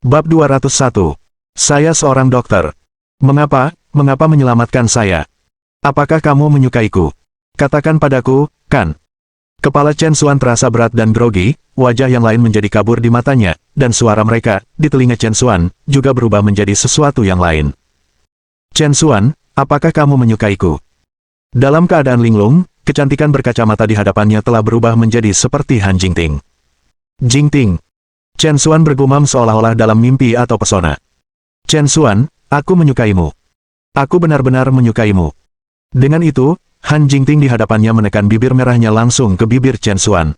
Bab 201. Saya seorang dokter. Mengapa menyelamatkan saya? Apakah kamu menyukaiku? Katakan padaku, kan? Kepala Chen Xuan terasa berat dan grogi, wajah yang lain menjadi kabur di matanya, dan suara mereka, di telinga Chen Xuan, juga berubah menjadi sesuatu yang lain. Chen Xuan, apakah kamu menyukaiku? Dalam keadaan linglung, kecantikan berkacamata di hadapannya telah berubah menjadi seperti Han Jingting. Jingting. Chen Xuan bergumam seolah-olah dalam mimpi atau pesona. Chen Xuan, aku menyukaimu. Aku benar-benar menyukaimu. Dengan itu, Han Jingting di hadapannya menekan bibir merahnya langsung ke bibir Chen Xuan.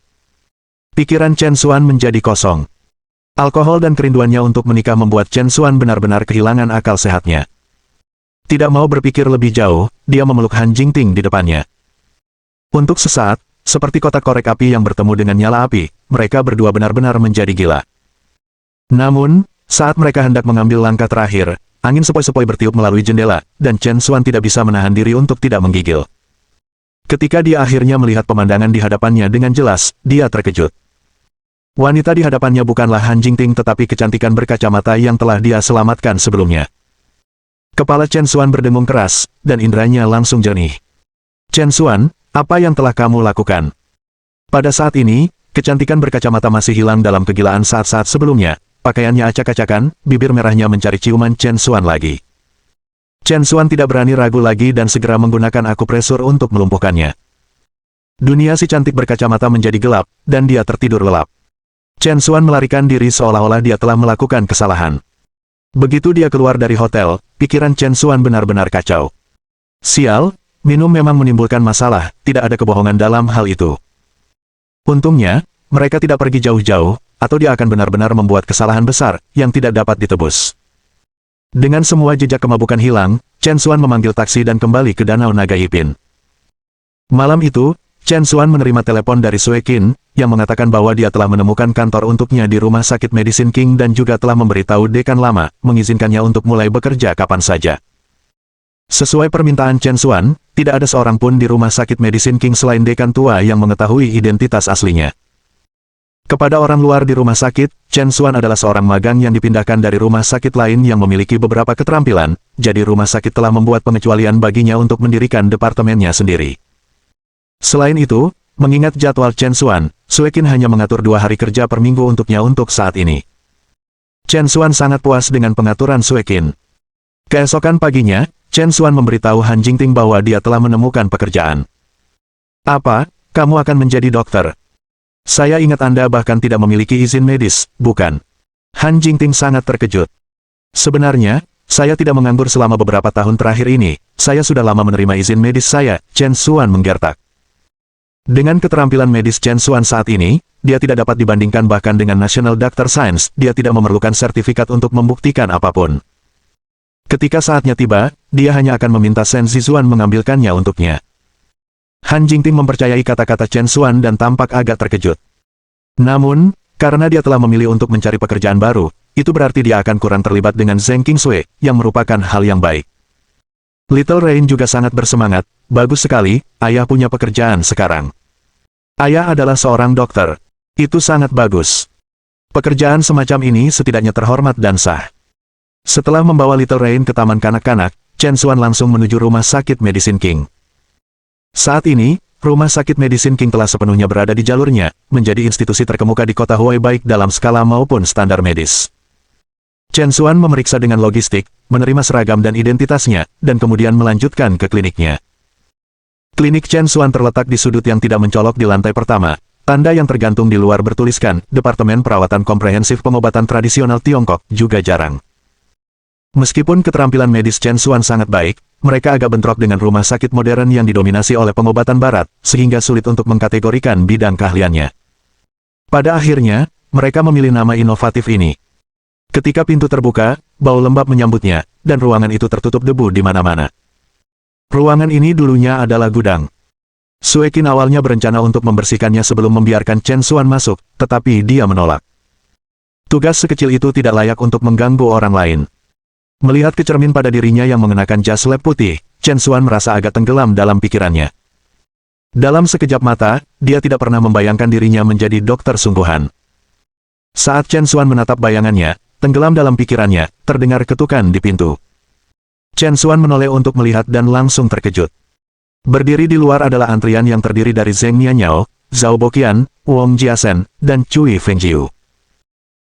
Pikiran Chen Xuan menjadi kosong. Alkohol dan kerinduannya untuk menikah membuat Chen Xuan benar-benar kehilangan akal sehatnya. Tidak mau berpikir lebih jauh, dia memeluk Han Jingting di depannya. Untuk sesaat, seperti kotak korek api yang bertemu dengan nyala api, mereka berdua benar-benar menjadi gila. Namun, saat mereka hendak mengambil langkah terakhir, angin sepoi-sepoi bertiup melalui jendela, dan Chen Xuan tidak bisa menahan diri untuk tidak menggigil. Ketika dia akhirnya melihat pemandangan di hadapannya dengan jelas, dia terkejut. Wanita di hadapannya bukanlah Han Jingting tetapi kecantikan berkacamata yang telah dia selamatkan sebelumnya. Kepala Chen Xuan berdengung keras, dan inderanya langsung jernih. Chen Xuan, apa yang telah kamu lakukan? Pada saat ini, kecantikan berkacamata masih hilang dalam kegilaan saat-saat sebelumnya, pakaiannya acak-acakan, bibir merahnya mencari ciuman Chen Xuan lagi. Chen Xuan tidak berani ragu lagi dan segera menggunakan akupresur untuk melumpuhkannya. Dunia si cantik berkacamata menjadi gelap, dan dia tertidur lelap. Chen Xuan melarikan diri seolah-olah dia telah melakukan kesalahan. Begitu dia keluar dari hotel, pikiran Chen Xuan benar-benar kacau. Sial, minum memang menimbulkan masalah, tidak ada kebohongan dalam hal itu. Untungnya, mereka tidak pergi jauh-jauh, atau dia akan benar-benar membuat kesalahan besar, yang tidak dapat ditebus. Dengan semua jejak kemabukan hilang, Chen Xuan memanggil taksi dan kembali ke Danau Naga Yipin. Malam itu, Chen Xuan menerima telepon dari Sue Qin, yang mengatakan bahwa dia telah menemukan kantor untuknya di Rumah Sakit Medicine King dan juga telah memberitahu dekan lama, mengizinkannya untuk mulai bekerja kapan saja. Sesuai permintaan Chen Xuan, tidak ada seorang pun di Rumah Sakit Medicine King selain dekan tua yang mengetahui identitas aslinya. Kepada orang luar di rumah sakit, Chen Xuan adalah seorang magang yang dipindahkan dari rumah sakit lain yang memiliki beberapa keterampilan, jadi rumah sakit telah membuat pengecualian baginya untuk mendirikan departemennya sendiri. Selain itu, mengingat jadwal Chen Xuan, Sue Qin hanya mengatur 2 hari kerja per minggu untuknya untuk saat ini. Chen Xuan sangat puas dengan pengaturan Sue Qin. Keesokan paginya, Chen Xuan memberitahu Han Jingting bahwa dia telah menemukan pekerjaan. Apa, kamu akan menjadi dokter? Saya ingat Anda bahkan tidak memiliki izin medis, bukan? Han Jingting sangat terkejut. Sebenarnya, saya tidak menganggur selama beberapa tahun terakhir ini, saya sudah lama menerima izin medis saya, Chen Xuan menggertak. Dengan keterampilan medis Chen Xuan saat ini, dia tidak dapat dibandingkan bahkan dengan National Doctor Science, dia tidak memerlukan sertifikat untuk membuktikan apapun. Ketika saatnya tiba, dia hanya akan meminta Shen Zizuan mengambilkannya untuknya. Han Jingting mempercayai kata-kata Chen Xuan dan tampak agak terkejut. Namun, karena dia telah memilih untuk mencari pekerjaan baru, itu berarti dia akan kurang terlibat dengan Zheng Qingsui, yang merupakan hal yang baik. Little Rain juga sangat bersemangat, bagus sekali, ayah punya pekerjaan sekarang. Ayah adalah seorang dokter. Itu sangat bagus. Pekerjaan semacam ini setidaknya terhormat dan sah. Setelah membawa Little Rain ke taman kanak-kanak, Chen Xuan langsung menuju Rumah Sakit Medicine King. Saat ini, Rumah Sakit Medicine King telah sepenuhnya berada di jalurnya, menjadi institusi terkemuka di kota Huai baik dalam skala maupun standar medis. Chen Xuan memeriksa dengan logistik, menerima seragam dan identitasnya, dan kemudian melanjutkan ke kliniknya. Klinik Chen Xuan terletak di sudut yang tidak mencolok di lantai pertama. Tanda yang tergantung di luar bertuliskan, Departemen Perawatan Komprehensif Pengobatan Tradisional Tiongkok, juga jarang. Meskipun keterampilan medis Chen Xuan sangat baik, mereka agak bentrok dengan rumah sakit modern yang didominasi oleh pengobatan barat, sehingga sulit untuk mengkategorikan bidang keahliannya. Pada akhirnya, mereka memilih nama inovatif ini. Ketika pintu terbuka, bau lembab menyambutnya, dan ruangan itu tertutup debu di mana-mana. Ruangan ini dulunya adalah gudang. Sue Qin awalnya berencana untuk membersihkannya sebelum membiarkan Chen Xuan masuk, tetapi dia menolak. Tugas sekecil itu tidak layak untuk mengganggu orang lain. Melihat kecermin pada dirinya yang mengenakan jas lab putih, Chen Xuan merasa agak tenggelam dalam pikirannya. Dalam sekejap mata, dia tidak pernah membayangkan dirinya menjadi dokter sungguhan. Saat Chen Xuan menatap bayangannya, tenggelam dalam pikirannya, terdengar ketukan di pintu. Chen Xuan menoleh untuk melihat dan langsung terkejut. Berdiri di luar adalah antrian yang terdiri dari Zheng Nianyao, Zhao Boqian, Wong Jiasen, dan Cui Fengjiu.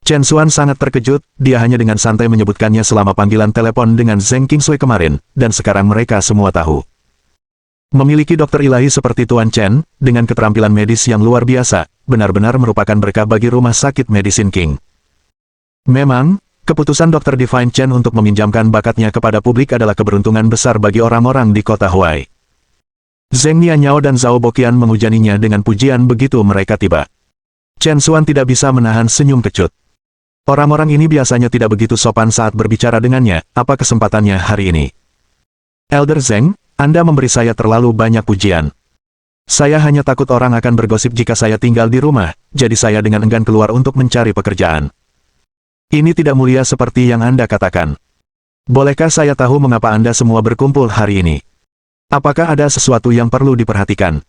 Chen Xuan sangat terkejut, dia hanya dengan santai menyebutkannya selama panggilan telepon dengan Zheng Qingsui kemarin, dan sekarang mereka semua tahu. Memiliki dokter ilahi seperti Tuan Chen, dengan keterampilan medis yang luar biasa, benar-benar merupakan berkah bagi rumah sakit Medicine King. Memang, keputusan Dr. Divine Chen untuk meminjamkan bakatnya kepada publik adalah keberuntungan besar bagi orang-orang di kota Huai. Zheng Nianyao dan Zhao Boqian menghujaninya dengan pujian begitu mereka tiba. Chen Xuan tidak bisa menahan senyum kecut. Orang-orang ini biasanya tidak begitu sopan saat berbicara dengannya, apa kesempatannya hari ini? Elder Zheng, Anda memberi saya terlalu banyak pujian. Saya hanya takut orang akan bergosip jika saya tinggal di rumah, jadi saya dengan enggan keluar untuk mencari pekerjaan. Ini tidak mulia seperti yang Anda katakan. Bolehkah saya tahu mengapa Anda semua berkumpul hari ini? Apakah ada sesuatu yang perlu diperhatikan?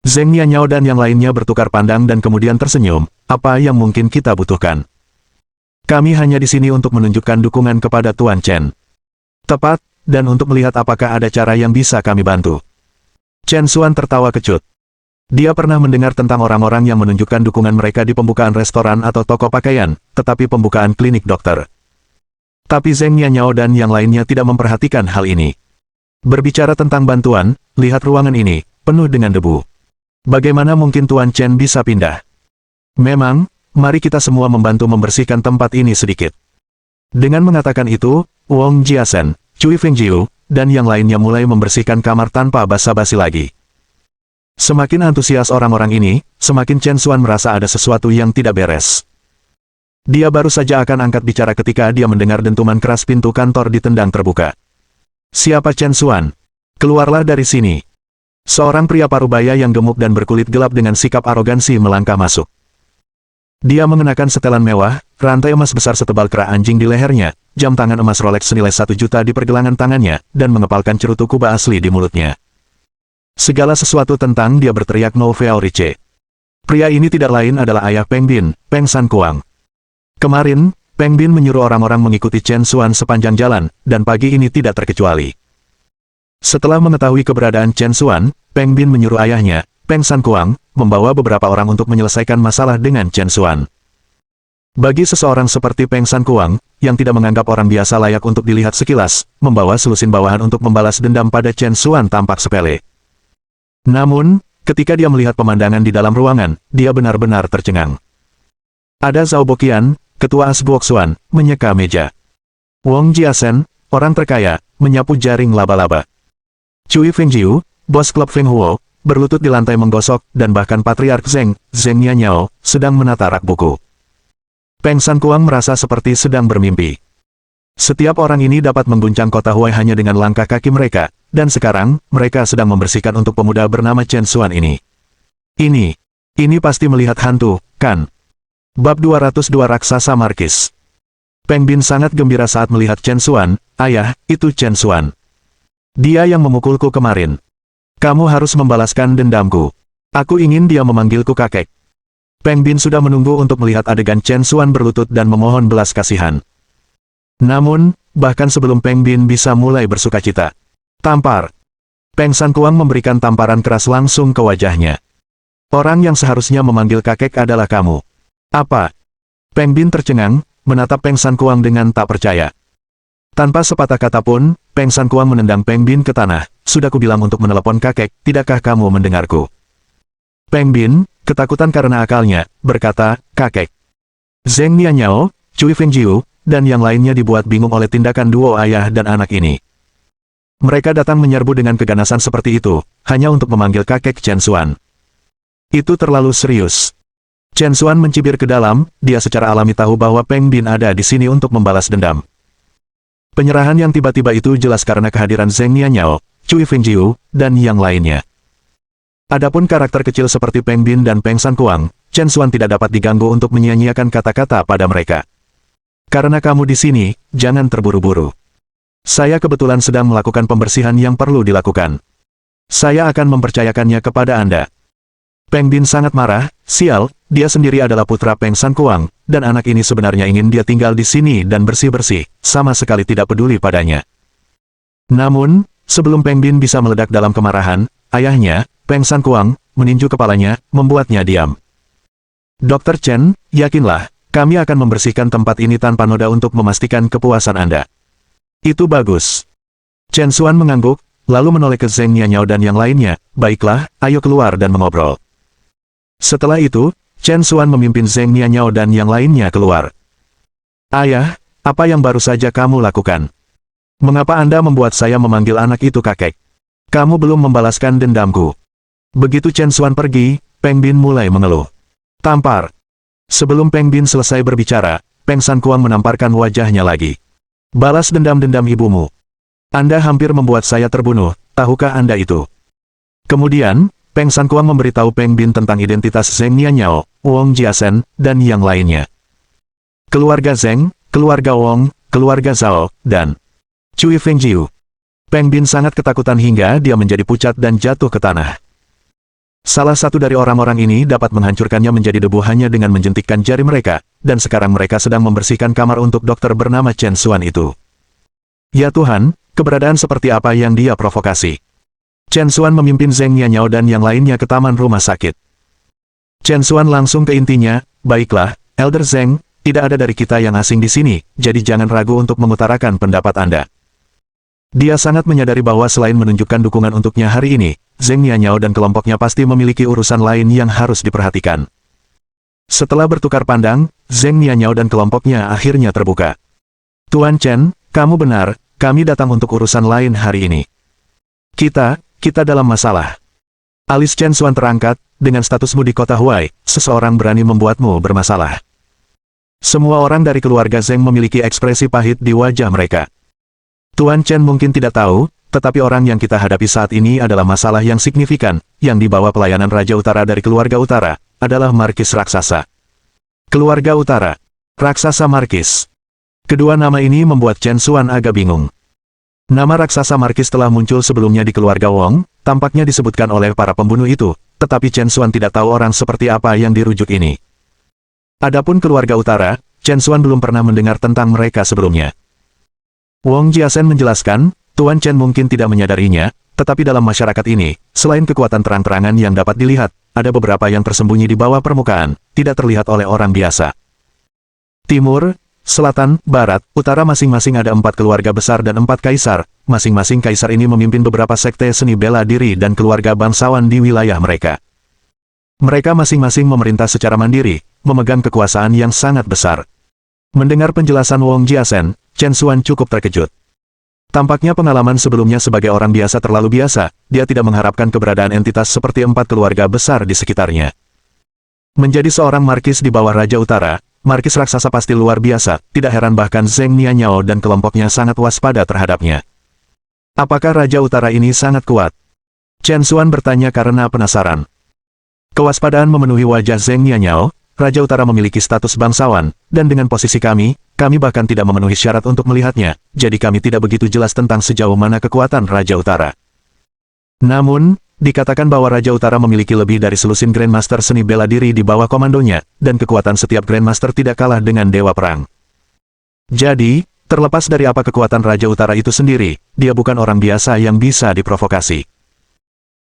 Zheng Nianyao dan yang lainnya bertukar pandang dan kemudian tersenyum, apa yang mungkin kita butuhkan? Kami hanya di sini untuk menunjukkan dukungan kepada Tuan Chen. Tepat, dan untuk melihat apakah ada cara yang bisa kami bantu. Chen Xuan tertawa kecut. Dia pernah mendengar tentang orang-orang yang menunjukkan dukungan mereka di pembukaan restoran atau toko pakaian, tetapi pembukaan klinik dokter. Tapi Zheng Nianyao dan yang lainnya tidak memperhatikan hal ini. Berbicara tentang bantuan, lihat ruangan ini, penuh dengan debu. Bagaimana mungkin Tuan Chen bisa pindah? Memang, mari kita semua membantu membersihkan tempat ini sedikit. Dengan mengatakan itu, Wong Jiasen, Cui Fengjiu, dan yang lainnya mulai membersihkan kamar tanpa basa-basi lagi. Semakin antusias orang-orang ini, semakin Chen Xuan merasa ada sesuatu yang tidak beres. Dia baru saja akan angkat bicara ketika dia mendengar dentuman keras pintu kantor ditendang terbuka. Siapa Chen Xuan? Keluarlah dari sini. Seorang pria parubaya yang gemuk dan berkulit gelap dengan sikap arogansi melangkah masuk. Dia mengenakan setelan mewah, rantai emas besar setebal kera anjing di lehernya, jam tangan emas Rolex senilai 1 juta di pergelangan tangannya, dan mengepalkan cerutu kuba asli di mulutnya. Segala sesuatu tentang dia berteriak No Feo Riche. Pria ini tidak lain adalah ayah Peng Bin, Peng San Kuang. Kemarin, Peng Bin menyuruh orang-orang mengikuti Chen Xuan sepanjang jalan, dan pagi ini tidak terkecuali. Setelah mengetahui keberadaan Chen Xuan, Peng Bin menyuruh ayahnya, Peng San Kuang, membawa beberapa orang untuk menyelesaikan masalah dengan Chen Xuan. Bagi seseorang seperti Peng San Kuang, yang tidak menganggap orang biasa layak untuk dilihat sekilas, membawa selusin bawahan untuk membalas dendam pada Chen Xuan tampak sepele. Namun, ketika dia melihat pemandangan di dalam ruangan, dia benar-benar tercengang. Ada Zhao Boqian, Ketua Asbuok Xuan, menyeka meja. Wong Jiasen, orang terkaya, menyapu jaring laba-laba. Cui Fengjiu, bos klub Feng Huo, berlutut di lantai menggosok, dan bahkan Patriark Zheng Nianyao, sedang menata rak buku. Peng San Kuang merasa seperti sedang bermimpi. Setiap orang ini dapat mengguncang kota Huai hanya dengan langkah kaki mereka, dan sekarang, mereka sedang membersihkan untuk pemuda bernama Chen Xuan ini. Ini pasti melihat hantu, kan? Bab 202 Raksasa Markis. Peng Bin sangat gembira saat melihat Chen Xuan. Ayah, itu Chen Xuan. Dia yang memukulku kemarin. Kamu harus membalaskan dendamku. Aku ingin dia memanggilku kakek. Peng Bin sudah menunggu untuk melihat adegan Chen Xuan berlutut dan memohon belas kasihan. Namun, bahkan sebelum Peng Bin bisa mulai bersukacita. Tampar. Peng San Kuang memberikan tamparan keras langsung ke wajahnya. Orang yang seharusnya memanggil kakek adalah kamu. Apa? Peng Bin tercengang, menatap Peng San Kuang dengan tak percaya. Tanpa sepatah kata pun, Peng San Kuang menendang Peng Bin ke tanah. Sudah kubilang untuk menelepon kakek, tidakkah kamu mendengarku? Peng Bin, ketakutan karena akalnya, berkata, kakek. Zheng Nianyao, Cui Fengjiu, dan yang lainnya dibuat bingung oleh tindakan duo ayah dan anak ini. Mereka datang menyerbu dengan keganasan seperti itu, hanya untuk memanggil kakek Chen Xuan. Itu terlalu serius. Chen Xuan mencibir ke dalam, dia secara alami tahu bahwa Peng Bin ada di sini untuk membalas dendam. Penyerahan yang tiba-tiba itu jelas karena kehadiran Zheng Nianyao, Cui Fengjiu, dan yang lainnya. Adapun karakter kecil seperti Peng Bin dan Peng San Kuang, Chen Xuan tidak dapat diganggu untuk menyia-nyiakan kata-kata pada mereka. Karena kamu di sini, jangan terburu-buru. Saya kebetulan sedang melakukan pembersihan yang perlu dilakukan. Saya akan mempercayakannya kepada Anda. Peng Bin sangat marah, sial, dia sendiri adalah putra Peng San Kuang, dan anak ini sebenarnya ingin dia tinggal di sini dan bersih-bersih, sama sekali tidak peduli padanya. Namun, sebelum Peng Bin bisa meledak dalam kemarahan, ayahnya, Peng San Kuang, meninju kepalanya, membuatnya diam. Dr. Chen, yakinlah, kami akan membersihkan tempat ini tanpa noda untuk memastikan kepuasan Anda. Itu bagus. Chen Xuan mengangguk, lalu menoleh ke Zheng Nianyao dan yang lainnya, baiklah, ayo keluar dan mengobrol. Setelah itu, Chen Xuan memimpin Zheng Nianyao dan yang lainnya keluar. Ayah, apa yang baru saja kamu lakukan? Mengapa Anda membuat saya memanggil anak itu kakek? Kamu belum membalaskan dendamku. Begitu Chen Xuan pergi, Peng Bin mulai mengeluh. Tampar. Sebelum Peng Bin selesai berbicara, Peng San Kuang menamparkan wajahnya lagi. Balas dendam-dendam ibumu. Anda hampir membuat saya terbunuh, tahukah Anda itu? Kemudian, Peng San Kuang memberitahu Peng Bin tentang identitas Zheng Nianyao, Wong Jiasen, dan yang lainnya. Keluarga Zheng, keluarga Wong, keluarga Zhao, dan Cui Fengjiu. Peng Bin sangat ketakutan hingga dia menjadi pucat dan jatuh ke tanah. Salah satu dari orang-orang ini dapat menghancurkannya menjadi debu hanya dengan menjentikkan jari mereka, dan sekarang mereka sedang membersihkan kamar untuk dokter bernama Chen Xuan itu. Ya Tuhan, keberadaan seperti apa yang dia provokasi? Chen Xuan memimpin Zheng Nianyao dan yang lainnya ke taman rumah sakit. Chen Xuan langsung ke intinya, baiklah, Elder Zheng, tidak ada dari kita yang asing di sini, jadi jangan ragu untuk mengutarakan pendapat Anda. Dia sangat menyadari bahwa selain menunjukkan dukungan untuknya hari ini, Zheng Nianyao dan kelompoknya pasti memiliki urusan lain yang harus diperhatikan. Setelah bertukar pandang, Zheng Nianyao dan kelompoknya akhirnya terbuka. Tuan Chen, kamu benar, kami datang untuk urusan lain hari ini. Kita dalam masalah. Alis Chen Xuan terangkat, dengan statusmu di kota Huai, seseorang berani membuatmu bermasalah. Semua orang dari keluarga Zheng memiliki ekspresi pahit di wajah mereka. Tuan Chen mungkin tidak tahu, tetapi orang yang kita hadapi saat ini adalah masalah yang signifikan, yang dibawa pelayanan Raja Utara dari keluarga Utara, adalah Markis Raksasa. Keluarga Utara, Raksasa Markis. Kedua nama ini membuat Chen Xuan agak bingung. Nama Raksasa Markis telah muncul sebelumnya di keluarga Wong, tampaknya disebutkan oleh para pembunuh itu, tetapi Chen Xuan tidak tahu orang seperti apa yang dirujuk ini. Adapun keluarga Utara, Chen Xuan belum pernah mendengar tentang mereka sebelumnya. Wong Jiasen menjelaskan, Tuan Chen mungkin tidak menyadarinya, tetapi dalam masyarakat ini, selain kekuatan terang-terangan yang dapat dilihat, ada beberapa yang tersembunyi di bawah permukaan, tidak terlihat oleh orang biasa. Timur, Selatan, Barat, Utara masing-masing ada 4 keluarga besar dan 4 kaisar, masing-masing kaisar ini memimpin beberapa sekte seni bela diri dan keluarga bangsawan di wilayah mereka. Mereka masing-masing memerintah secara mandiri, memegang kekuasaan yang sangat besar. Mendengar penjelasan Wong Jiasen, Chen Xuan cukup terkejut. Tampaknya pengalaman sebelumnya sebagai orang biasa terlalu biasa, dia tidak mengharapkan keberadaan entitas seperti 4 keluarga besar di sekitarnya. Menjadi seorang markis di bawah Raja Utara, markis raksasa pasti luar biasa, tidak heran bahkan Zheng Nianyao dan kelompoknya sangat waspada terhadapnya. Apakah Raja Utara ini sangat kuat? Chen Xuan bertanya karena penasaran. Kewaspadaan memenuhi wajah Zheng Nianyao. Raja Utara memiliki status bangsawan, dan dengan posisi kami bahkan tidak memenuhi syarat untuk melihatnya, jadi kami tidak begitu jelas tentang sejauh mana kekuatan Raja Utara. Namun, dikatakan bahwa Raja Utara memiliki lebih dari selusin Grandmaster seni bela diri di bawah komandonya, dan kekuatan setiap Grandmaster tidak kalah dengan Dewa Perang. Jadi, terlepas dari apa kekuatan Raja Utara itu sendiri, dia bukan orang biasa yang bisa diprovokasi.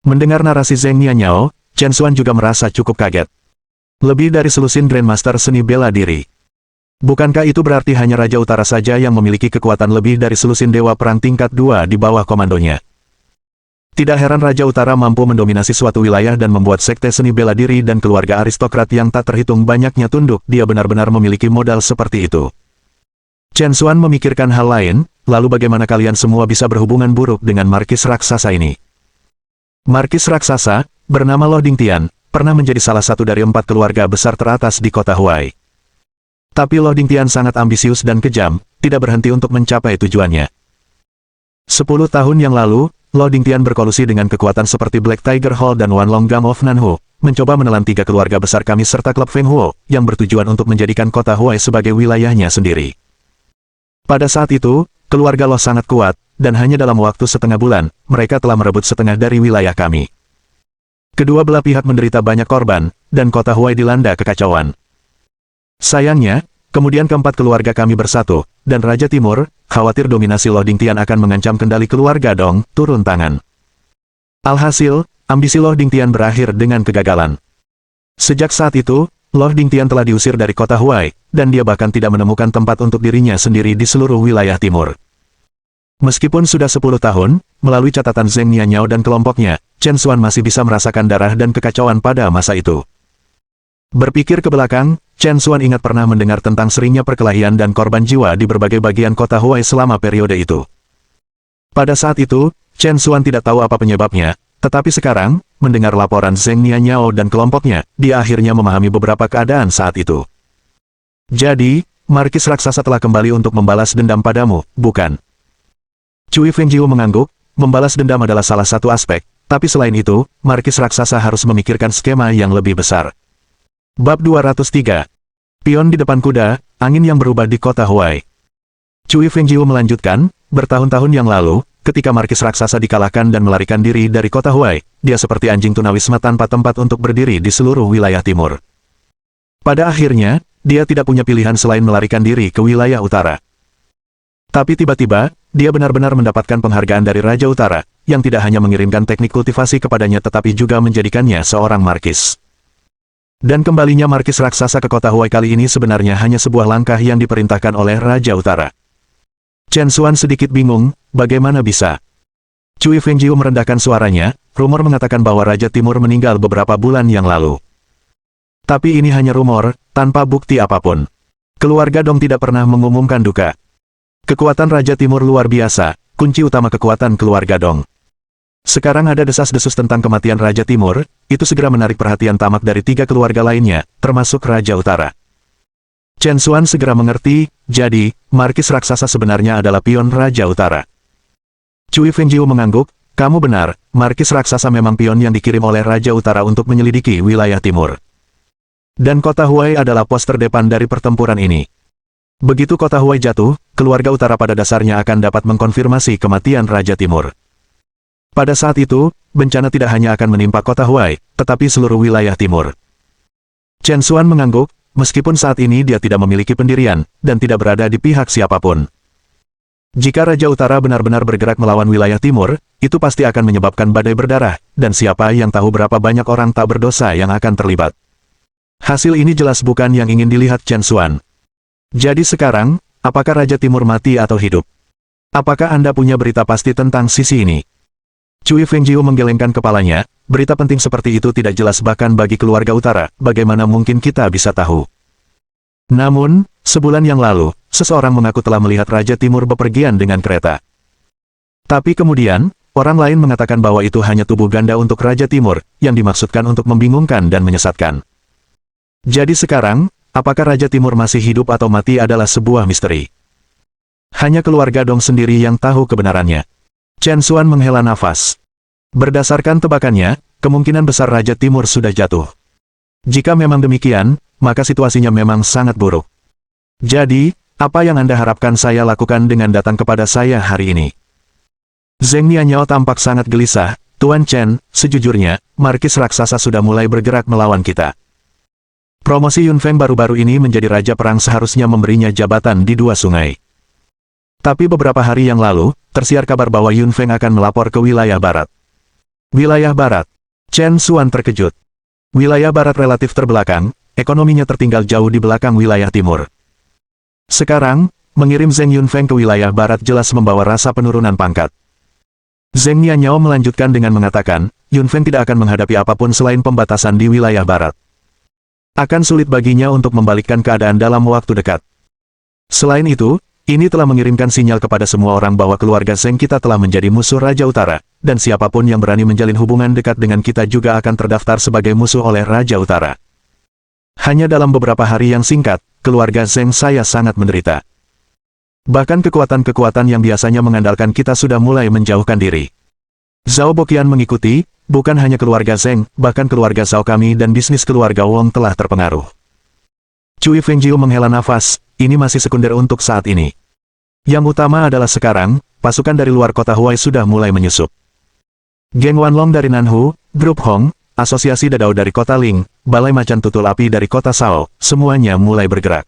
Mendengar narasi Zheng Nianyao, Chen Xuan juga merasa cukup kaget. Lebih dari selusin Grandmaster seni bela diri. Bukankah itu berarti hanya Raja Utara saja yang memiliki kekuatan lebih dari selusin Dewa Perang tingkat 2 di bawah komandonya? Tidak heran Raja Utara mampu mendominasi suatu wilayah dan membuat sekte seni bela diri dan keluarga aristokrat yang tak terhitung banyaknya tunduk, dia benar-benar memiliki modal seperti itu. Chen Xuan memikirkan hal lain, lalu bagaimana kalian semua bisa berhubungan buruk dengan Markis Raksasa ini? Markis Raksasa, bernama Lo Dingtian, pernah menjadi salah satu dari 4 keluarga besar teratas di kota Huai. Tapi Lo Dingtian sangat ambisius dan kejam, tidak berhenti untuk mencapai tujuannya. 10 tahun yang lalu, Lo Dingtian berkolusi dengan kekuatan seperti Black Tiger Hall dan Wan Long Gang of Nanhu, mencoba menelan 3 keluarga besar kami serta klub Feng Huo, yang bertujuan untuk menjadikan kota Huai sebagai wilayahnya sendiri. Pada saat itu, keluarga Lo sangat kuat, dan hanya dalam waktu setengah bulan, mereka telah merebut setengah dari wilayah kami. Kedua belah pihak menderita banyak korban, dan kota Huai dilanda kekacauan. Sayangnya, kemudian keempat keluarga kami bersatu, dan Raja Timur, khawatir dominasi Loh Dingtian akan mengancam kendali keluarga Dong, turun tangan. Alhasil, ambisi Loh Dingtian berakhir dengan kegagalan. Sejak saat itu, Loh Dingtian telah diusir dari kota Huai, dan dia bahkan tidak menemukan tempat untuk dirinya sendiri di seluruh wilayah timur. Meskipun sudah 10 tahun, melalui catatan Zheng Nianyao dan kelompoknya, Chen Xuan masih bisa merasakan darah dan kekacauan pada masa itu. Berpikir ke belakang, Chen Xuan ingat pernah mendengar tentang seringnya perkelahian dan korban jiwa di berbagai bagian kota Huai selama periode itu. Pada saat itu, Chen Xuan tidak tahu apa penyebabnya, tetapi sekarang, mendengar laporan Zheng Nianyao dan kelompoknya, dia akhirnya memahami beberapa keadaan saat itu. Jadi, Markis Raksasa telah kembali untuk membalas dendam padamu, bukan? Cui Fengjiu mengangguk, membalas dendam adalah salah satu aspek, tapi selain itu, Markis Raksasa harus memikirkan skema yang lebih besar. Bab 203. Pion di depan kuda, angin yang berubah di kota Huai. Cui Fengjiu melanjutkan, bertahun-tahun yang lalu, ketika Markis Raksasa dikalahkan dan melarikan diri dari kota Huai, dia seperti anjing tunawisma tanpa tempat untuk berdiri di seluruh wilayah timur. Pada akhirnya, dia tidak punya pilihan selain melarikan diri ke wilayah utara. Tapi tiba-tiba, dia benar-benar mendapatkan penghargaan dari Raja Utara, yang tidak hanya mengirimkan teknik kultivasi kepadanya tetapi juga menjadikannya seorang markis. Dan kembalinya Markis Raksasa ke kota Huai kali ini sebenarnya hanya sebuah langkah yang diperintahkan oleh Raja Utara. Chen Xuan sedikit bingung, bagaimana bisa? Cui Fengjiu merendahkan suaranya, rumor mengatakan bahwa Raja Timur meninggal beberapa bulan yang lalu. Tapi ini hanya rumor, tanpa bukti apapun. Keluarga Dong tidak pernah mengumumkan duka. Kekuatan Raja Timur luar biasa, kunci utama kekuatan keluarga Dong. Sekarang ada desas-desus tentang kematian Raja Timur, itu segera menarik perhatian tamak dari 3 keluarga lainnya, termasuk Raja Utara. Chen Xuan segera mengerti, jadi, Markis Raksasa sebenarnya adalah pion Raja Utara. Cui Fengjiu mengangguk, kamu benar, Markis Raksasa memang pion yang dikirim oleh Raja Utara untuk menyelidiki wilayah timur. Dan kota Huai adalah pos terdepan dari pertempuran ini. Begitu kota Huai jatuh, keluarga utara pada dasarnya akan dapat mengkonfirmasi kematian Raja Timur. Pada saat itu, bencana tidak hanya akan menimpa kota Huai, tetapi seluruh wilayah timur. Chen Xuan mengangguk, meskipun saat ini dia tidak memiliki pendirian, dan tidak berada di pihak siapapun. Jika Raja Utara benar-benar bergerak melawan wilayah timur, itu pasti akan menyebabkan badai berdarah, dan siapa yang tahu berapa banyak orang tak berdosa yang akan terlibat. Hasil ini jelas bukan yang ingin dilihat Chen Xuan. Jadi sekarang, apakah Raja Timur mati atau hidup? Apakah Anda punya berita pasti tentang sisi ini? Cui Fengjiu menggelengkan kepalanya, berita penting seperti itu tidak jelas bahkan bagi keluarga utara, bagaimana mungkin kita bisa tahu? Namun, sebulan yang lalu, seseorang mengaku telah melihat Raja Timur bepergian dengan kereta. Tapi kemudian, orang lain mengatakan bahwa itu hanya tubuh ganda untuk Raja Timur, yang dimaksudkan untuk membingungkan dan menyesatkan. Jadi sekarang, apakah Raja Timur masih hidup atau mati adalah sebuah misteri. Hanya keluarga Dong sendiri yang tahu kebenarannya. Chen Xuan menghela nafas. Berdasarkan tebakannya, kemungkinan besar Raja Timur sudah jatuh. Jika memang demikian, maka situasinya memang sangat buruk. Jadi, apa yang Anda harapkan saya lakukan dengan datang kepada saya hari ini? Zheng Nianyao tampak sangat gelisah. Tuan Chen, sejujurnya, Markis Raksasa sudah mulai bergerak melawan kita. Promosi Yun Feng baru-baru ini menjadi Raja Perang seharusnya memberinya jabatan di 2 sungai. Tapi beberapa hari yang lalu, tersiar kabar bahwa Yun Feng akan melapor ke wilayah barat. Wilayah barat. Chen Xuan terkejut. Wilayah barat relatif terbelakang, ekonominya tertinggal jauh di belakang wilayah timur. Sekarang, mengirim Zheng Yun Feng ke wilayah barat jelas membawa rasa penurunan pangkat. Zheng Nianyao melanjutkan dengan mengatakan, Yun Feng tidak akan menghadapi apapun selain pembatasan di wilayah barat. Akan sulit baginya untuk membalikkan keadaan dalam waktu dekat. Selain itu, ini telah mengirimkan sinyal kepada semua orang bahwa keluarga Zheng kita telah menjadi musuh Raja Utara, dan siapapun yang berani menjalin hubungan dekat dengan kita juga akan terdaftar sebagai musuh oleh Raja Utara. Hanya dalam beberapa hari yang singkat, keluarga Zheng saya sangat menderita. Bahkan kekuatan-kekuatan yang biasanya mengandalkan kita sudah mulai menjauhkan diri. Zhao Boqian mengikuti, bukan hanya keluarga Zheng, bahkan keluarga Zhao kami dan bisnis keluarga Wong telah terpengaruh. Cui Fengjiu menghela nafas, ini masih sekunder untuk saat ini. Yang utama adalah sekarang, pasukan dari luar kota Huai sudah mulai menyusup. Geng Wanlong dari Nanhu, Grup Hong, asosiasi dadao dari kota Ling, balai macan tutul api dari kota Sao, semuanya mulai bergerak.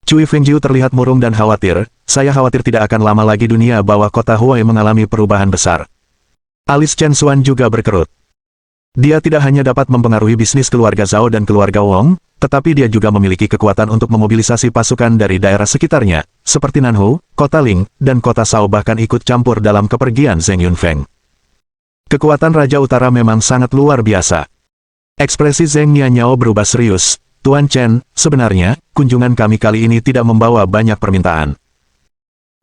Cui Fengjiu terlihat murung dan khawatir, saya khawatir tidak akan lama lagi dunia bawah kota Huai mengalami perubahan besar. Alis Chen Xuan juga berkerut. Dia tidak hanya dapat mempengaruhi bisnis keluarga Zhao dan keluarga Wong, tetapi dia juga memiliki kekuatan untuk memobilisasi pasukan dari daerah sekitarnya, seperti Nanhu, kota Ling, dan kota Sao bahkan ikut campur dalam kepergian Zheng Yunfeng. Kekuatan Raja Utara memang sangat luar biasa. Ekspresi Zheng Nianyao berubah serius. Tuan Chen, sebenarnya, kunjungan kami kali ini tidak membawa banyak permintaan.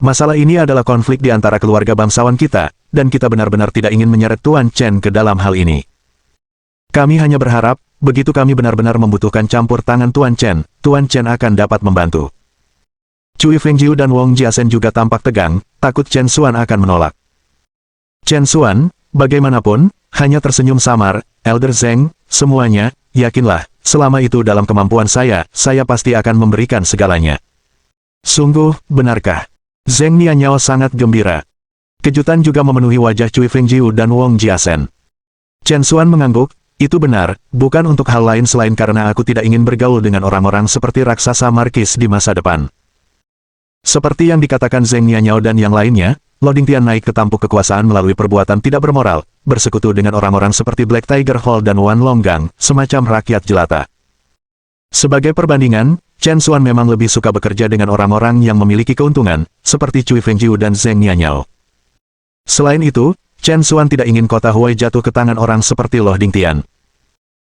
Masalah ini adalah konflik di antara keluarga bangsawan kita, dan kita benar-benar tidak ingin menyeret Tuan Chen ke dalam hal ini. Kami hanya berharap, begitu kami benar-benar membutuhkan campur tangan Tuan Chen akan dapat membantu. Cui Fengjiu dan Wong Jiasen juga tampak tegang, takut Chen Xuan akan menolak. Chen Xuan, bagaimanapun, hanya tersenyum samar, Elder Zheng, semuanya, yakinlah, selama itu dalam kemampuan saya pasti akan memberikan segalanya. Sungguh, benarkah? Zheng Nianyao sangat gembira. Kejutan juga memenuhi wajah Cui Fengjiu dan Wong Jiasen. Chen Xuan mengangguk, itu benar, bukan untuk hal lain selain karena aku tidak ingin bergaul dengan orang-orang seperti raksasa Markis di masa depan. Seperti yang dikatakan Zheng Nianyao dan yang lainnya, Loding Tian naik ke tampuk kekuasaan melalui perbuatan tidak bermoral, bersekutu dengan orang-orang seperti Black Tiger Hall dan Wan Longgang, semacam rakyat jelata. Sebagai perbandingan, Chen Xuan memang lebih suka bekerja dengan orang-orang yang memiliki keuntungan, seperti Cui Fengjiu dan Zheng Nianyao. Selain itu, Chen Xuan tidak ingin kota Huai jatuh ke tangan orang seperti Loding Tian.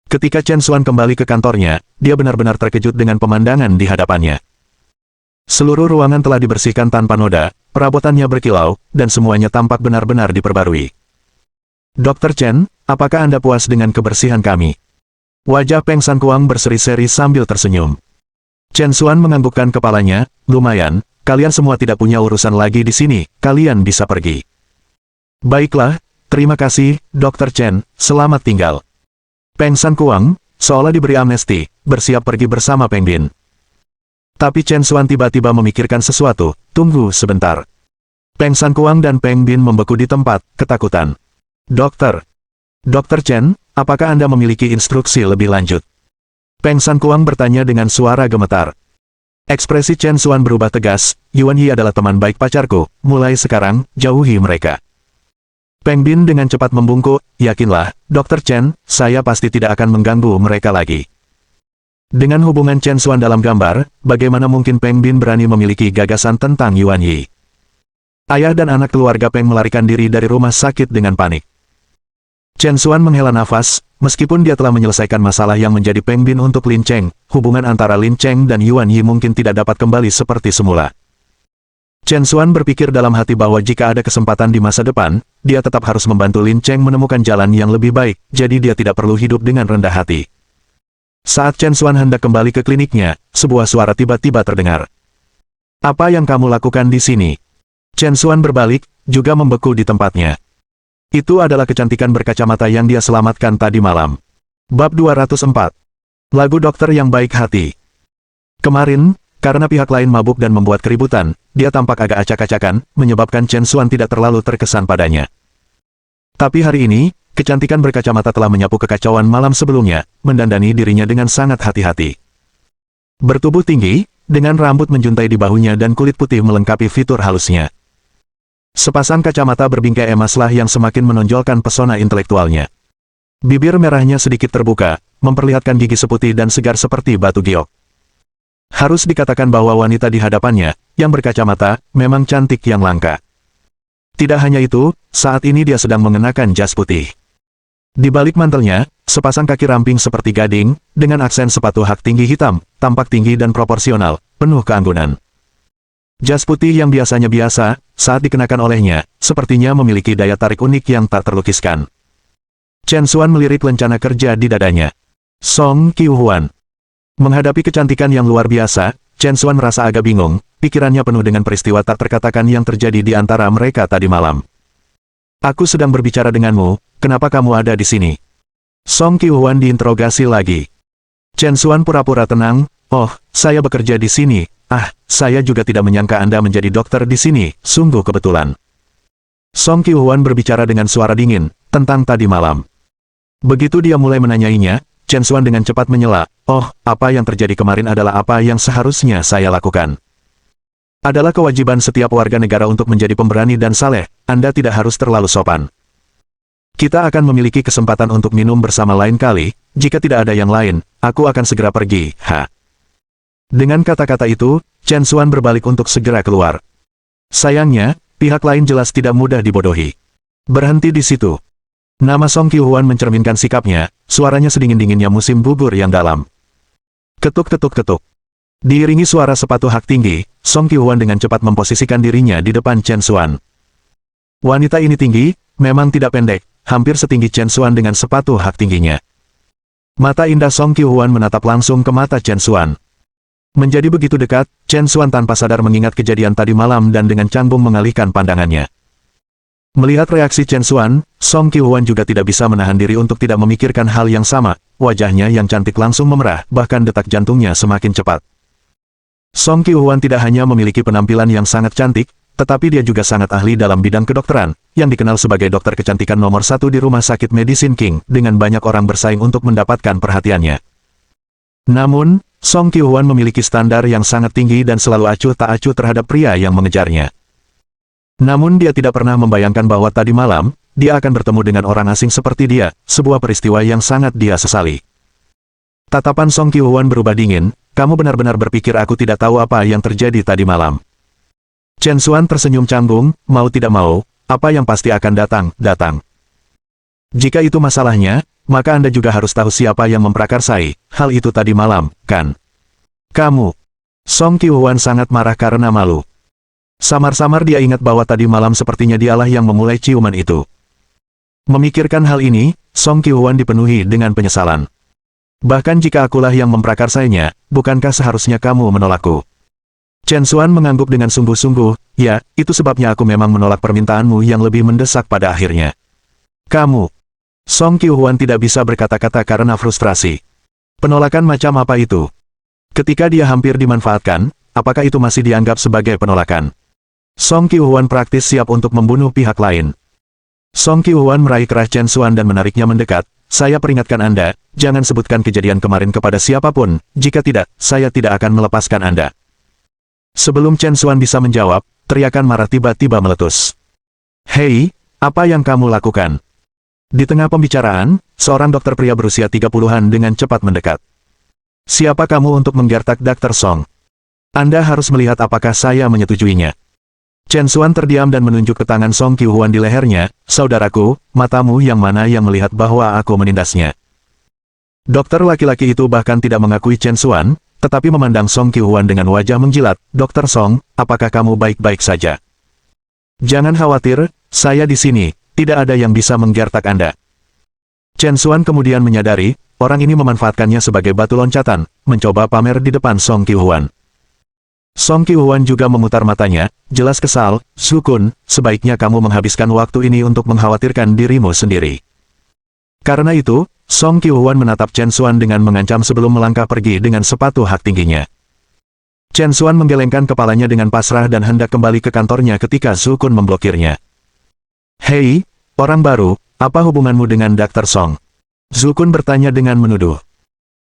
Ketika Chen Xuan kembali ke kantornya, dia benar-benar terkejut dengan pemandangan di hadapannya. Seluruh ruangan telah dibersihkan tanpa noda, perabotannya berkilau, dan semuanya tampak benar-benar diperbarui. Dr. Chen, apakah Anda puas dengan kebersihan kami? Wajah Peng San Kuang berseri-seri sambil tersenyum. Chen Xuan menganggukkan kepalanya, lumayan, kalian semua tidak punya urusan lagi di sini, kalian bisa pergi. Baiklah, terima kasih, Dr. Chen, selamat tinggal. Peng San Kuang, seolah diberi amnesti, bersiap pergi bersama Peng Bin. Tapi Chen Xuan tiba-tiba memikirkan sesuatu, tunggu sebentar. Peng San Kuang dan Peng Bin membeku di tempat, ketakutan. Dokter Chen, apakah Anda memiliki instruksi lebih lanjut? Peng San Kuang bertanya dengan suara gemetar. Ekspresi Chen Xuan berubah tegas, Yuan Yi adalah teman baik pacarku, mulai sekarang, jauhi mereka. Peng Bin dengan cepat membungkuk, yakinlah, Dr. Chen, saya pasti tidak akan mengganggu mereka lagi. Dengan hubungan Chen Xuan dalam gambar, bagaimana mungkin Peng Bin berani memiliki gagasan tentang Yuan Yi? Ayah dan anak keluarga Peng melarikan diri dari rumah sakit dengan panik. Chen Xuan menghela nafas, meskipun dia telah menyelesaikan masalah yang menjadi Peng Bin untuk Lin Cheng, hubungan antara Lin Cheng dan Yuan Yi mungkin tidak dapat kembali seperti semula. Chen Xuan berpikir dalam hati bahwa jika ada kesempatan di masa depan, dia tetap harus membantu Lin Cheng menemukan jalan yang lebih baik, jadi dia tidak perlu hidup dengan rendah hati. Saat Chen Xuan hendak kembali ke kliniknya, sebuah suara tiba-tiba terdengar. Apa yang kamu lakukan di sini? Chen Xuan berbalik, juga membeku di tempatnya. Itu adalah kecantikan berkacamata yang dia selamatkan tadi malam. Bab 204. Lagu dokter yang baik hati. Kemarin, karena pihak lain mabuk dan membuat keributan, dia tampak agak acak-acakan, menyebabkan Chen Xuan tidak terlalu terkesan padanya. Tapi hari ini, kecantikan berkacamata telah menyapu kekacauan malam sebelumnya, mendandani dirinya dengan sangat hati-hati. Bertubuh tinggi, dengan rambut menjuntai di bahunya dan kulit putih melengkapi fitur halusnya. Sepasang kacamata berbingkai emaslah yang semakin menonjolkan pesona intelektualnya. Bibir merahnya sedikit terbuka, memperlihatkan gigi seputih dan segar seperti batu giok. Harus dikatakan bahwa wanita di hadapannya, yang berkacamata, memang cantik yang langka. Tidak hanya itu, saat ini dia sedang mengenakan jas putih. Di balik mantelnya, sepasang kaki ramping seperti gading, dengan aksen sepatu hak tinggi hitam, tampak tinggi dan proporsional, penuh keanggunan. Jas putih yang biasanya biasa, saat dikenakan olehnya, sepertinya memiliki daya tarik unik yang tak terlukiskan. Chen Xuan melirik lencana kerja di dadanya. Song Qiuhuan. Menghadapi kecantikan yang luar biasa, Chen Xuan merasa agak bingung, pikirannya penuh dengan peristiwa tak terkatakan yang terjadi di antara mereka tadi malam. Aku sedang berbicara denganmu, kenapa kamu ada di sini? Song Qiuhuan diinterogasi lagi. Chen Xuan pura-pura tenang, oh, saya bekerja di sini, saya juga tidak menyangka Anda menjadi dokter di sini, sungguh kebetulan. Song Qiuhuan berbicara dengan suara dingin, tentang tadi malam. Begitu dia mulai menanyainya, Chen Xuan dengan cepat menyela, "Oh, apa yang terjadi kemarin adalah apa yang seharusnya saya lakukan. Adalah kewajiban setiap warga negara untuk menjadi pemberani dan saleh, Anda tidak harus terlalu sopan. Kita akan memiliki kesempatan untuk minum bersama lain kali, jika tidak ada yang lain, aku akan segera pergi, ha." Dengan kata-kata itu, Chen Xuan berbalik untuk segera keluar. Sayangnya, pihak lain jelas tidak mudah dibodohi. Berhenti di situ. Nama Song Qiuhuan mencerminkan sikapnya, suaranya sedingin-dinginnya musim gugur yang dalam. Ketuk-ketuk-ketuk. Diiringi suara sepatu hak tinggi, Song Qiuhuan dengan cepat memposisikan dirinya di depan Chen Xuan. Wanita ini tinggi, memang tidak pendek, hampir setinggi Chen Xuan dengan sepatu hak tingginya. Mata indah Song Qiuhuan menatap langsung ke mata Chen Xuan. Menjadi begitu dekat, Chen Xuan tanpa sadar mengingat kejadian tadi malam dan dengan canggung mengalihkan pandangannya. Melihat reaksi Chen Xuan, Song Qiuhuan juga tidak bisa menahan diri untuk tidak memikirkan hal yang sama, wajahnya yang cantik langsung memerah, bahkan detak jantungnya semakin cepat. Song Qiuhuan tidak hanya memiliki penampilan yang sangat cantik, tetapi dia juga sangat ahli dalam bidang kedokteran, yang dikenal sebagai dokter kecantikan nomor 1 di Rumah Sakit Medicine King, dengan banyak orang bersaing untuk mendapatkan perhatiannya. Namun, Song Qiuhuan memiliki standar yang sangat tinggi dan selalu acuh tak acuh terhadap pria yang mengejarnya. Namun dia tidak pernah membayangkan bahwa tadi malam, dia akan bertemu dengan orang asing seperti dia, sebuah peristiwa yang sangat dia sesali. Tatapan Song Qiuhuan berubah dingin, "Kamu benar-benar berpikir aku tidak tahu apa yang terjadi tadi malam?" Chen Xuan tersenyum canggung, "Mau tidak mau, apa yang pasti akan datang. Jika itu masalahnya, maka Anda juga harus tahu siapa yang memprakarsai hal itu tadi malam, kan? Kamu." Song Qiuhuan sangat marah karena malu. Samar-samar dia ingat bahwa tadi malam sepertinya dialah yang memulai ciuman itu. Memikirkan hal ini, Song Qiuhuan dipenuhi dengan penyesalan. "Bahkan jika akulah yang memprakarsainya, bukankah seharusnya kamu menolakku?" Chen Xuan mengangguk dengan sungguh-sungguh, "Ya, itu sebabnya aku memang menolak permintaanmu yang lebih mendesak pada akhirnya." "Kamu..." Song Qiuhuan tidak bisa berkata-kata karena frustrasi. Penolakan macam apa itu? Ketika dia hampir dimanfaatkan, apakah itu masih dianggap sebagai penolakan? Song Qiuhuan praktis siap untuk membunuh pihak lain. Song Qiuhuan meraih kerah Chen Xuan dan menariknya mendekat, "Saya peringatkan Anda, jangan sebutkan kejadian kemarin kepada siapapun, jika tidak, saya tidak akan melepaskan Anda." Sebelum Chen Xuan bisa menjawab, teriakan marah tiba-tiba meletus. "Hei, apa yang kamu lakukan?" Di tengah pembicaraan, seorang dokter pria berusia 30-an dengan cepat mendekat. "Siapa kamu untuk menggertak Dr. Song? Anda harus melihat apakah saya menyetujuinya." Chen Xuan terdiam dan menunjuk ke tangan Song Qiuhuan di lehernya, "Saudaraku, matamu yang mana yang melihat bahwa aku menindasnya?" Dokter laki-laki itu bahkan tidak mengakui Chen Xuan, tetapi memandang Song Qiuhuan dengan wajah menjilat, "Dr. Song, apakah kamu baik-baik saja? Jangan khawatir, saya di sini, tidak ada yang bisa menggertak Anda." Chen Xuan kemudian menyadari, orang ini memanfaatkannya sebagai batu loncatan, mencoba pamer di depan Song Qiuhuan. Song Qiuhuan juga memutar matanya, jelas kesal, "Sukun, sebaiknya kamu menghabiskan waktu ini untuk mengkhawatirkan dirimu sendiri." Karena itu, Song Qiuhuan menatap Chen Xuan dengan mengancam sebelum melangkah pergi dengan sepatu hak tingginya. Chen Xuan menggelengkan kepalanya dengan pasrah dan hendak kembali ke kantornya ketika Sukun memblokirnya. "Hei, orang baru, apa hubunganmu dengan Dr. Song?" Sukun bertanya dengan menuduh.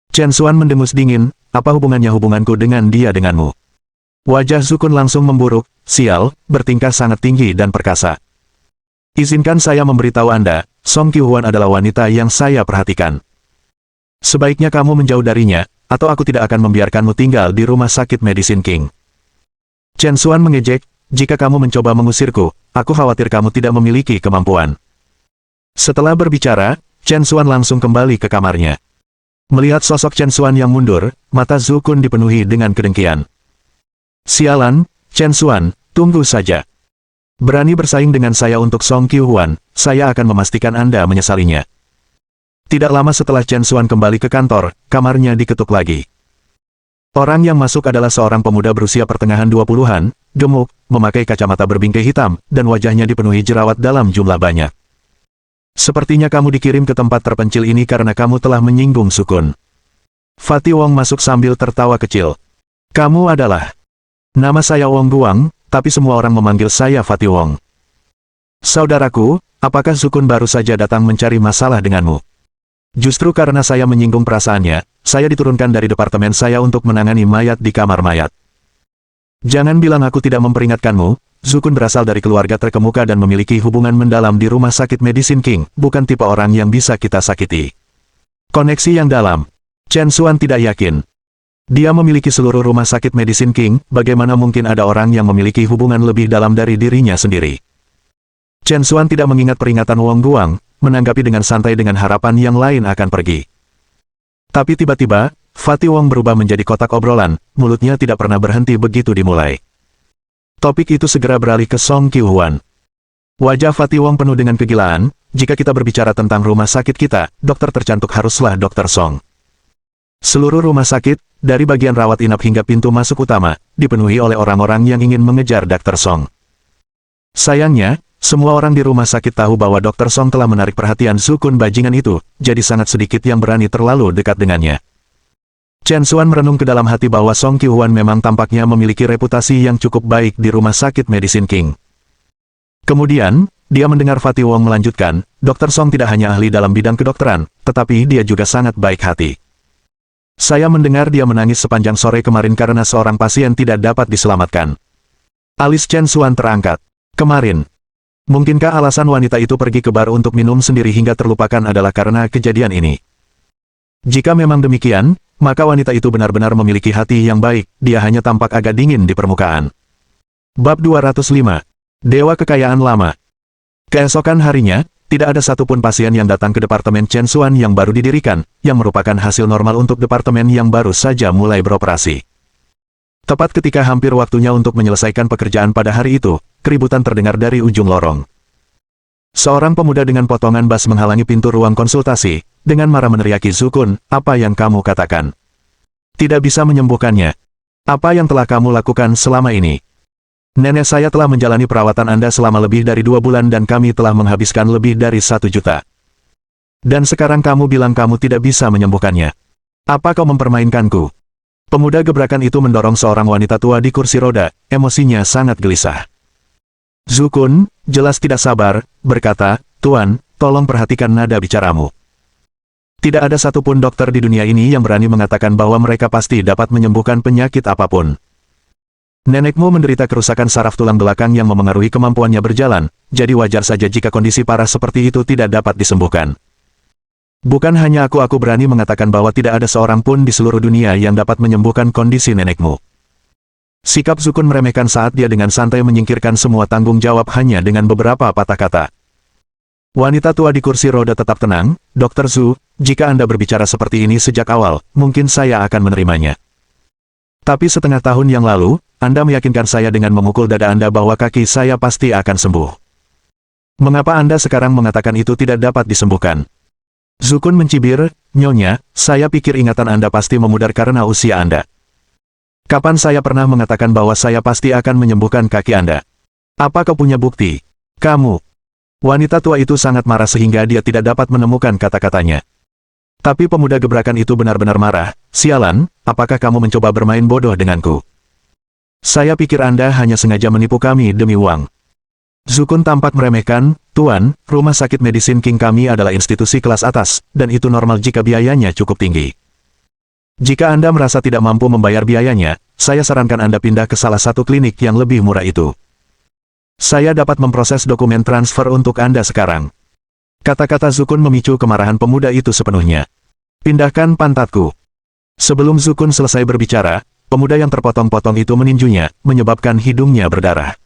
Chen Xuan mendengus dingin, "Apa hubunganku dengan dia denganmu?" Wajah Sukun langsung memburuk, "Sial, bertingkah sangat tinggi dan perkasa. Izinkan saya memberitahu Anda, Song Qiuhuan adalah wanita yang saya perhatikan. Sebaiknya kamu menjauh darinya, atau aku tidak akan membiarkanmu tinggal di Rumah Sakit Medicine King." Chen Xuan mengejek, "Jika kamu mencoba mengusirku, aku khawatir kamu tidak memiliki kemampuan." Setelah berbicara, Chen Xuan langsung kembali ke kamarnya. Melihat sosok Chen Xuan yang mundur, mata Sukun dipenuhi dengan kedengkian. "Sialan, Chen Xuan, tunggu saja. Berani bersaing dengan saya untuk Song Qiuhuan, saya akan memastikan Anda menyesalinya." Tidak lama setelah Chen Xuan kembali ke kantor, kamarnya diketuk lagi. Orang yang masuk adalah seorang pemuda berusia pertengahan 20-an, gemuk, memakai kacamata berbingkai hitam, dan wajahnya dipenuhi jerawat dalam jumlah banyak. "Sepertinya kamu dikirim ke tempat terpencil ini karena kamu telah menyinggung Sukun." Fatty Wong masuk sambil tertawa kecil. "Kamu adalah..." "Nama saya Wong Guang, tapi semua orang memanggil saya Fatty Wong." "Saudaraku, apakah Sukun baru saja datang mencari masalah denganmu?" Justru karena saya menyinggung perasaannya, saya diturunkan dari departemen saya untuk menangani mayat di kamar mayat. Jangan bilang aku tidak memperingatkanmu, Zukun berasal dari keluarga terkemuka dan memiliki hubungan mendalam di rumah sakit Medicine King, bukan tipe orang yang bisa kita sakiti. Koneksi yang dalam. Chen Xuan tidak yakin. Dia memiliki seluruh rumah sakit Medicine King, bagaimana mungkin ada orang yang memiliki hubungan lebih dalam dari dirinya sendiri. Chen Xuan tidak mengingat peringatan Wong Guang, menanggapi dengan santai dengan harapan yang lain akan pergi. Tapi tiba-tiba, Fatih Wong berubah menjadi kotak obrolan, mulutnya tidak pernah berhenti begitu dimulai. Topik itu segera beralih ke Song Qiuhuan. Wajah Fatih Wong penuh dengan kegilaan, jika kita berbicara tentang rumah sakit kita, dokter tercantik haruslah Dr. Song. Seluruh rumah sakit, dari bagian rawat inap hingga pintu masuk utama, dipenuhi oleh orang-orang yang ingin mengejar Dr. Song. Sayangnya, semua orang di rumah sakit tahu bahwa Dr. Song telah menarik perhatian Zukun bajingan itu, jadi sangat sedikit yang berani terlalu dekat dengannya. Chen Xuan merenung ke dalam hati bahwa Song Qiuhuan memang tampaknya memiliki reputasi yang cukup baik di rumah sakit Medicine King. Kemudian, dia mendengar Fatih Wong melanjutkan, Dr. Song tidak hanya ahli dalam bidang kedokteran, tetapi dia juga sangat baik hati. Saya mendengar dia menangis sepanjang sore kemarin karena seorang pasien tidak dapat diselamatkan. Alis Chen Xuan terangkat. Kemarin. Mungkinkah alasan wanita itu pergi ke bar untuk minum sendiri hingga terlupakan adalah karena kejadian ini? Jika memang demikian, maka wanita itu benar-benar memiliki hati yang baik, dia hanya tampak agak dingin di permukaan. Bab 205. Dewa Kekayaan Lama. Keesokan harinya, tidak ada satupun pasien yang datang ke departemen Chen Xuan yang baru didirikan, yang merupakan hasil normal untuk departemen yang baru saja mulai beroperasi. Tepat ketika hampir waktunya untuk menyelesaikan pekerjaan pada hari itu, keributan terdengar dari ujung lorong. Seorang pemuda dengan potongan bas menghalangi pintu ruang konsultasi, dengan marah meneriaki Zukun, apa yang kamu katakan? Tidak bisa menyembuhkannya. Apa yang telah kamu lakukan selama ini? Nenek saya telah menjalani perawatan Anda selama lebih dari 2 bulan dan kami telah menghabiskan lebih dari 1 juta. Dan sekarang kamu bilang kamu tidak bisa menyembuhkannya. Apa kau mempermainkanku? Pemuda gebrakan itu mendorong seorang wanita tua di kursi roda, emosinya sangat gelisah. Zukun, jelas tidak sabar, berkata, Tuan, tolong perhatikan nada bicaramu. Tidak ada satupun dokter di dunia ini yang berani mengatakan bahwa mereka pasti dapat menyembuhkan penyakit apapun. Nenekmu menderita kerusakan saraf tulang belakang yang memengaruhi kemampuannya berjalan, jadi wajar saja jika kondisi parah seperti itu tidak dapat disembuhkan. Bukan hanya aku berani mengatakan bahwa tidak ada seorang pun di seluruh dunia yang dapat menyembuhkan kondisi nenekmu. Sikap Zukun meremehkan saat dia dengan santai menyingkirkan semua tanggung jawab hanya dengan beberapa patah kata. Wanita tua di kursi roda tetap tenang, Dr. Zhu, jika Anda berbicara seperti ini sejak awal, mungkin saya akan menerimanya. Tapi setengah tahun yang lalu, Anda meyakinkan saya dengan memukul dada Anda bahwa kaki saya pasti akan sembuh. Mengapa Anda sekarang mengatakan itu tidak dapat disembuhkan? Zukun mencibir, Nyonya, saya pikir ingatan Anda pasti memudar karena usia Anda. Kapan saya pernah mengatakan bahwa saya pasti akan menyembuhkan kaki Anda? Apa kau punya bukti? Kamu. Wanita tua itu sangat marah sehingga dia tidak dapat menemukan kata-katanya. Tapi pemuda gebrakan itu benar-benar marah, sialan, apakah kamu mencoba bermain bodoh denganku? Saya pikir Anda hanya sengaja menipu kami demi uang. Zukun tampak meremehkan, Tuan, rumah sakit Medicine King kami adalah institusi kelas atas, dan itu normal jika biayanya cukup tinggi. Jika Anda merasa tidak mampu membayar biayanya, saya sarankan Anda pindah ke salah satu klinik yang lebih murah itu. Saya dapat memproses dokumen transfer untuk Anda sekarang. Kata-kata Zukun memicu kemarahan pemuda itu sepenuhnya. Pindahkan pantatku. Sebelum Zukun selesai berbicara, pemuda yang terpotong-potong itu meninjunya, menyebabkan hidungnya berdarah.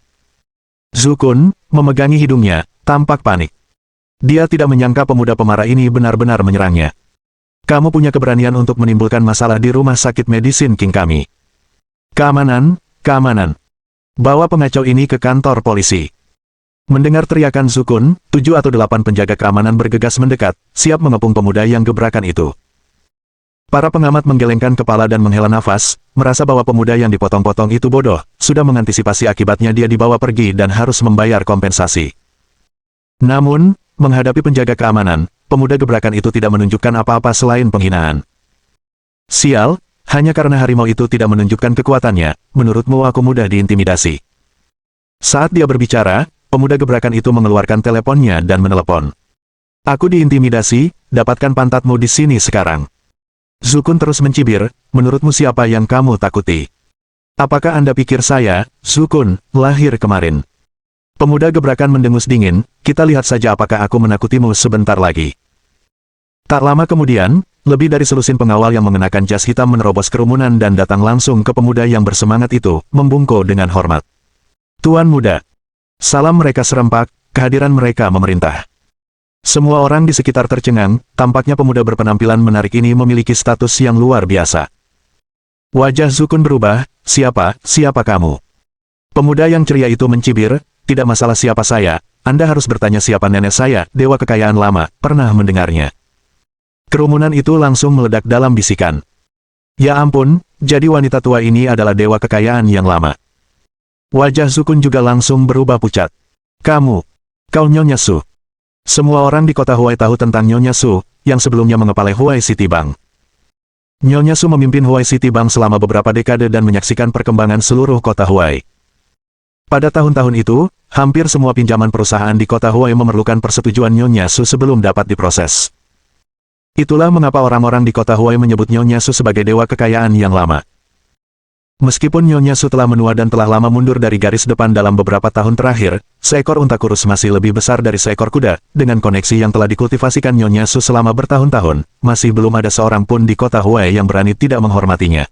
Zukun, memegangi hidungnya, tampak panik. Dia tidak menyangka pemuda pemarah ini benar-benar menyerangnya. Kamu punya keberanian untuk menimbulkan masalah di rumah sakit Medicine King kami. Keamanan, keamanan. Bawa pengacau ini ke kantor polisi. Mendengar teriakan Zukun, 7 atau 8 penjaga keamanan bergegas mendekat, siap mengepung pemuda yang gebrakan itu. Para pengamat menggelengkan kepala dan menghela nafas, merasa bahwa pemuda yang dipotong-potong itu bodoh, sudah mengantisipasi akibatnya dia dibawa pergi dan harus membayar kompensasi. Namun, menghadapi penjaga keamanan, pemuda gebrakan itu tidak menunjukkan apa-apa selain penghinaan. Sial, hanya karena harimau itu tidak menunjukkan kekuatannya, menurutmu aku mudah diintimidasi. Saat dia berbicara, pemuda gebrakan itu mengeluarkan teleponnya dan menelepon. Aku diintimidasi, dapatkan pantatmu di sini sekarang. Zukun terus mencibir, menurutmu siapa yang kamu takuti? Apakah Anda pikir saya, Zukun, lahir kemarin? Pemuda gebrakan mendengus dingin, kita lihat saja apakah aku menakutimu sebentar lagi. Tak lama kemudian, lebih dari selusin pengawal yang mengenakan jas hitam menerobos kerumunan dan datang langsung ke pemuda yang bersemangat itu, membungkuk dengan hormat. Tuan muda. Salam mereka serempak, kehadiran mereka memerintah. Semua orang di sekitar tercengang, tampaknya pemuda berpenampilan menarik ini memiliki status yang luar biasa. Wajah Zukun berubah, siapa kamu? Pemuda yang ceria itu mencibir, tidak masalah siapa saya, Anda harus bertanya siapa nenek saya, dewa kekayaan lama, pernah mendengarnya. Kerumunan itu langsung meledak dalam bisikan. Ya ampun, jadi wanita tua ini adalah dewa kekayaan yang lama. Wajah Zukun juga langsung berubah pucat. Kau Nyonya Su. Semua orang di kota Huai tahu tentang Nyonya Su, yang sebelumnya mengepalai Huai City Bank. Nyonya Su memimpin Huai City Bank selama beberapa dekade dan menyaksikan perkembangan seluruh kota Huai. Pada tahun-tahun itu, hampir semua pinjaman perusahaan di kota Huai memerlukan persetujuan Nyonya Su sebelum dapat diproses. Itulah mengapa orang-orang di kota Huai menyebut Nyonya Su sebagai dewa kekayaan yang lama. Meskipun Nyonya Su telah menua dan telah lama mundur dari garis depan dalam beberapa tahun terakhir, seekor unta kurus masih lebih besar dari seekor kuda, dengan koneksi yang telah dikultivasikan Nyonya Su selama bertahun-tahun, masih belum ada seorang pun di kota Huai yang berani tidak menghormatinya.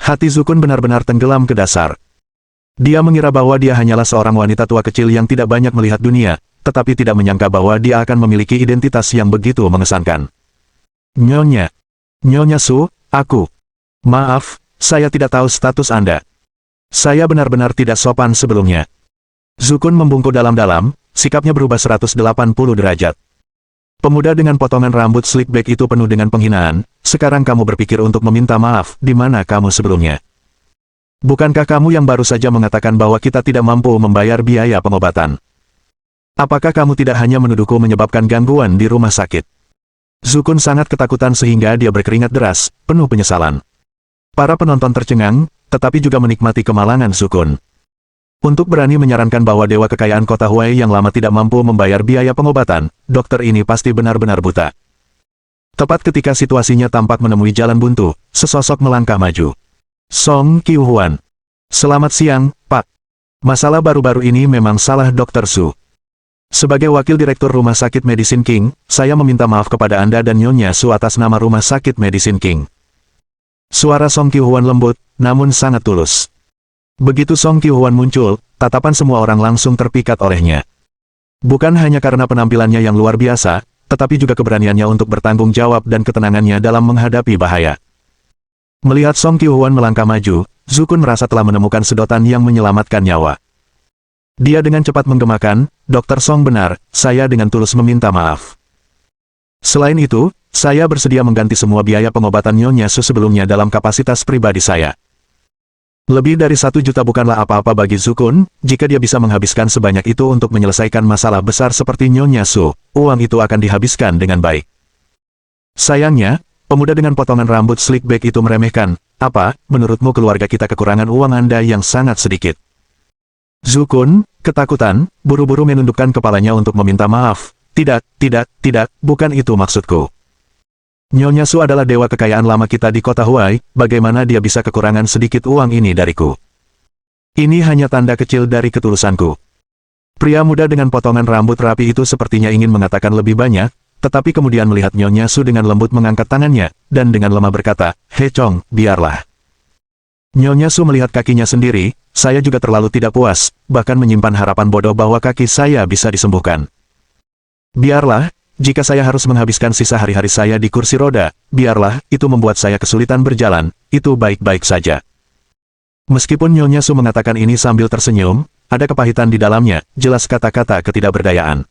Hati Zukun benar-benar tenggelam ke dasar. Dia mengira bahwa dia hanyalah seorang wanita tua kecil yang tidak banyak melihat dunia, tetapi tidak menyangka bahwa dia akan memiliki identitas yang begitu mengesankan. Nyonya Su, maaf, saya tidak tahu status Anda. Saya benar-benar tidak sopan sebelumnya. Zukun membungkuk dalam-dalam, sikapnya berubah 180 derajat. Pemuda dengan potongan rambut slick back itu penuh dengan penghinaan, sekarang kamu berpikir untuk meminta maaf, di mana kamu sebelumnya? Bukankah kamu yang baru saja mengatakan bahwa kita tidak mampu membayar biaya pengobatan? Apakah kamu tidak hanya menuduhku menyebabkan gangguan di rumah sakit? Zukun sangat ketakutan sehingga dia berkeringat deras, penuh penyesalan. Para penonton tercengang, tetapi juga menikmati kemalangan Zukun. Untuk berani menyarankan bahwa dewa kekayaan kota Huai yang lama tidak mampu membayar biaya pengobatan, dokter ini pasti benar-benar buta. Tepat ketika situasinya tampak menemui jalan buntu, sesosok melangkah maju. Song Qiuhuan. Selamat siang, Pak. Masalah baru-baru ini memang salah Dr. Su. Sebagai wakil direktur Rumah Sakit Medicine King, saya meminta maaf kepada Anda dan Nyonya Su atas nama Rumah Sakit Medicine King. Suara Song Qiuhuan lembut, namun sangat tulus. Begitu Song Qiuhuan muncul, tatapan semua orang langsung terpikat olehnya. Bukan hanya karena penampilannya yang luar biasa, tetapi juga keberaniannya untuk bertanggung jawab dan ketenangannya dalam menghadapi bahaya. Melihat Song Qiuhuan melangkah maju, Zukun merasa telah menemukan sedotan yang menyelamatkan nyawa. Dia dengan cepat menggemakan, Dr. Song benar, saya dengan tulus meminta maaf. Selain itu, saya bersedia mengganti semua biaya pengobatan Nyonya Su sebelumnya dalam kapasitas pribadi saya. Lebih dari 1 juta bukanlah apa-apa bagi Zukun, jika dia bisa menghabiskan sebanyak itu untuk menyelesaikan masalah besar seperti Nyonya Su, uang itu akan dihabiskan dengan baik. Sayangnya, pemuda dengan potongan rambut slick back itu meremehkan, apa, menurutmu keluarga kita kekurangan uang Anda yang sangat sedikit? Zukun, ketakutan, buru-buru menundukkan kepalanya untuk meminta maaf. Tidak, bukan itu maksudku. Nyonya Su adalah dewa kekayaan lama kita di kota Huai, bagaimana dia bisa kekurangan sedikit uang ini dariku? Ini hanya tanda kecil dari ketulusanku. Pria muda dengan potongan rambut rapi itu sepertinya ingin mengatakan lebih banyak, tetapi kemudian melihat Nyonya Su dengan lembut mengangkat tangannya, dan dengan lemah berkata, He Chong, biarlah. Nyonya Su melihat kakinya sendiri, saya juga terlalu tidak puas, bahkan menyimpan harapan bodoh bahwa kaki saya bisa disembuhkan. Biarlah, jika saya harus menghabiskan sisa hari-hari saya di kursi roda, biarlah, itu membuat saya kesulitan berjalan, itu baik-baik saja. Meskipun Nyonya Su mengatakan ini sambil tersenyum, ada kepahitan di dalamnya, jelas kata-kata ketidakberdayaan.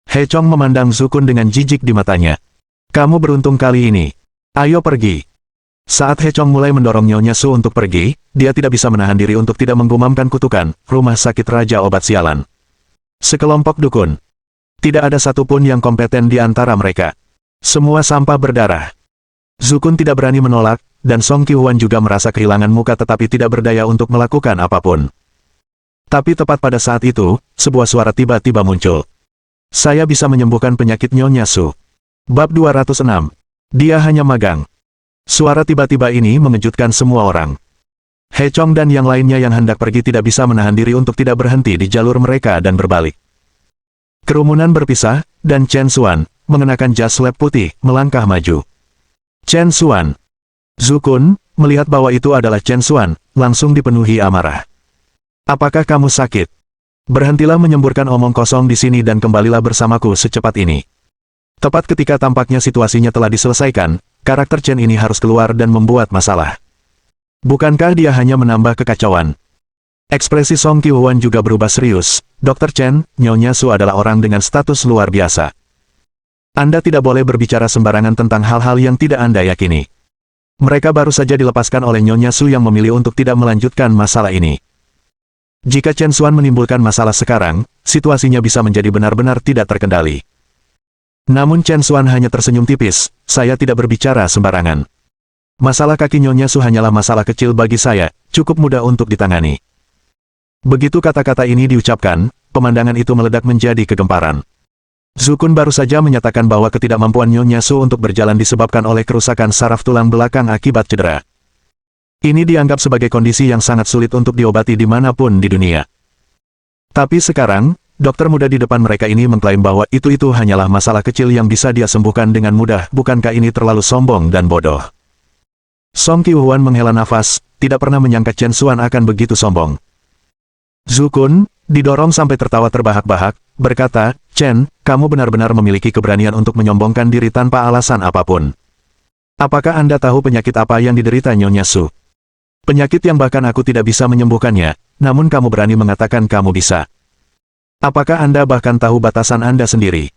He Chong memandang Zukun dengan jijik di matanya. Kamu beruntung kali ini. Ayo pergi. Saat He Chong mulai mendorong Nyonya Su untuk pergi, dia tidak bisa menahan diri untuk tidak menggumamkan kutukan, rumah sakit Raja Obat Sialan. Sekelompok dukun. Tidak ada satupun yang kompeten di antara mereka. Semua sampah berdarah. Zukun tidak berani menolak, dan Song Qiuhuan juga merasa kehilangan muka tetapi tidak berdaya untuk melakukan apapun. Tapi tepat pada saat itu, sebuah suara tiba-tiba muncul. Saya bisa menyembuhkan penyakit Nyonya Su. Bab 206. Dia hanya magang. Suara tiba-tiba ini mengejutkan semua orang. He Chong dan yang lainnya yang hendak pergi tidak bisa menahan diri untuk tidak berhenti di jalur mereka dan berbalik. Kerumunan berpisah, dan Chen Xuan, mengenakan jas lab putih, melangkah maju. Chen Xuan. Zhu Kun, melihat bahwa itu adalah Chen Xuan, langsung dipenuhi amarah. Apakah kamu sakit? Berhentilah menyemburkan omong kosong di sini dan kembalilah bersamaku secepat ini. Tepat ketika tampaknya situasinya telah diselesaikan, karakter Chen ini harus keluar dan membuat masalah. Bukankah dia hanya menambah kekacauan? Ekspresi Song Qiuhuan juga berubah serius. Dr. Chen, Nyonya Su adalah orang dengan status luar biasa. Anda tidak boleh berbicara sembarangan tentang hal-hal yang tidak Anda yakini. Mereka baru saja dilepaskan oleh Nyonya Su yang memilih untuk tidak melanjutkan masalah ini. Jika Chen Xuan menimbulkan masalah sekarang, situasinya bisa menjadi benar-benar tidak terkendali. Namun Chen Xuan hanya tersenyum tipis, saya tidak berbicara sembarangan. Masalah kaki Nyonya Su hanyalah masalah kecil bagi saya, cukup mudah untuk ditangani. Begitu kata-kata ini diucapkan, pemandangan itu meledak menjadi kegemparan. Zhu Kun baru saja menyatakan bahwa ketidakmampuan Nyonya Su untuk berjalan disebabkan oleh kerusakan saraf tulang belakang akibat cedera. Ini dianggap sebagai kondisi yang sangat sulit untuk diobati dimanapun di dunia. Tapi sekarang, dokter muda di depan mereka ini mengklaim bahwa itu hanyalah masalah kecil yang bisa dia sembuhkan dengan mudah. Bukankah ini terlalu sombong dan bodoh? Song Qiuhuan menghela nafas, tidak pernah menyangka Chen Xuan akan begitu sombong. Zhu Kun, didorong sampai tertawa terbahak-bahak, berkata, Chen, kamu benar-benar memiliki keberanian untuk menyombongkan diri tanpa alasan apapun. Apakah Anda tahu penyakit apa yang diderita Nyonya Su? Penyakit yang bahkan aku tidak bisa menyembuhkannya, namun kamu berani mengatakan kamu bisa. Apakah Anda bahkan tahu batasan Anda sendiri?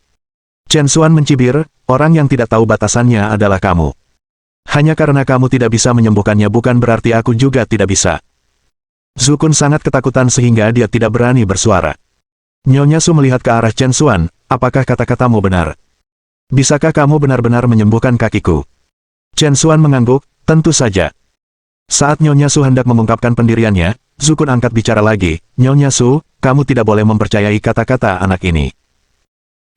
Chen Xuan mencibir, orang yang tidak tahu batasannya adalah kamu. Hanya karena kamu tidak bisa menyembuhkannya bukan berarti aku juga tidak bisa. Zhu Kun sangat ketakutan sehingga dia tidak berani bersuara. Nyonya Su melihat ke arah Chen Xuan, apakah kata-katamu benar? Bisakah kamu benar-benar menyembuhkan kakiku? Chen Xuan mengangguk, tentu saja. Saat Nyonya Su hendak mengungkapkan pendiriannya, Zhu Kun angkat bicara lagi, Nyonya Su, kamu tidak boleh mempercayai kata-kata anak ini.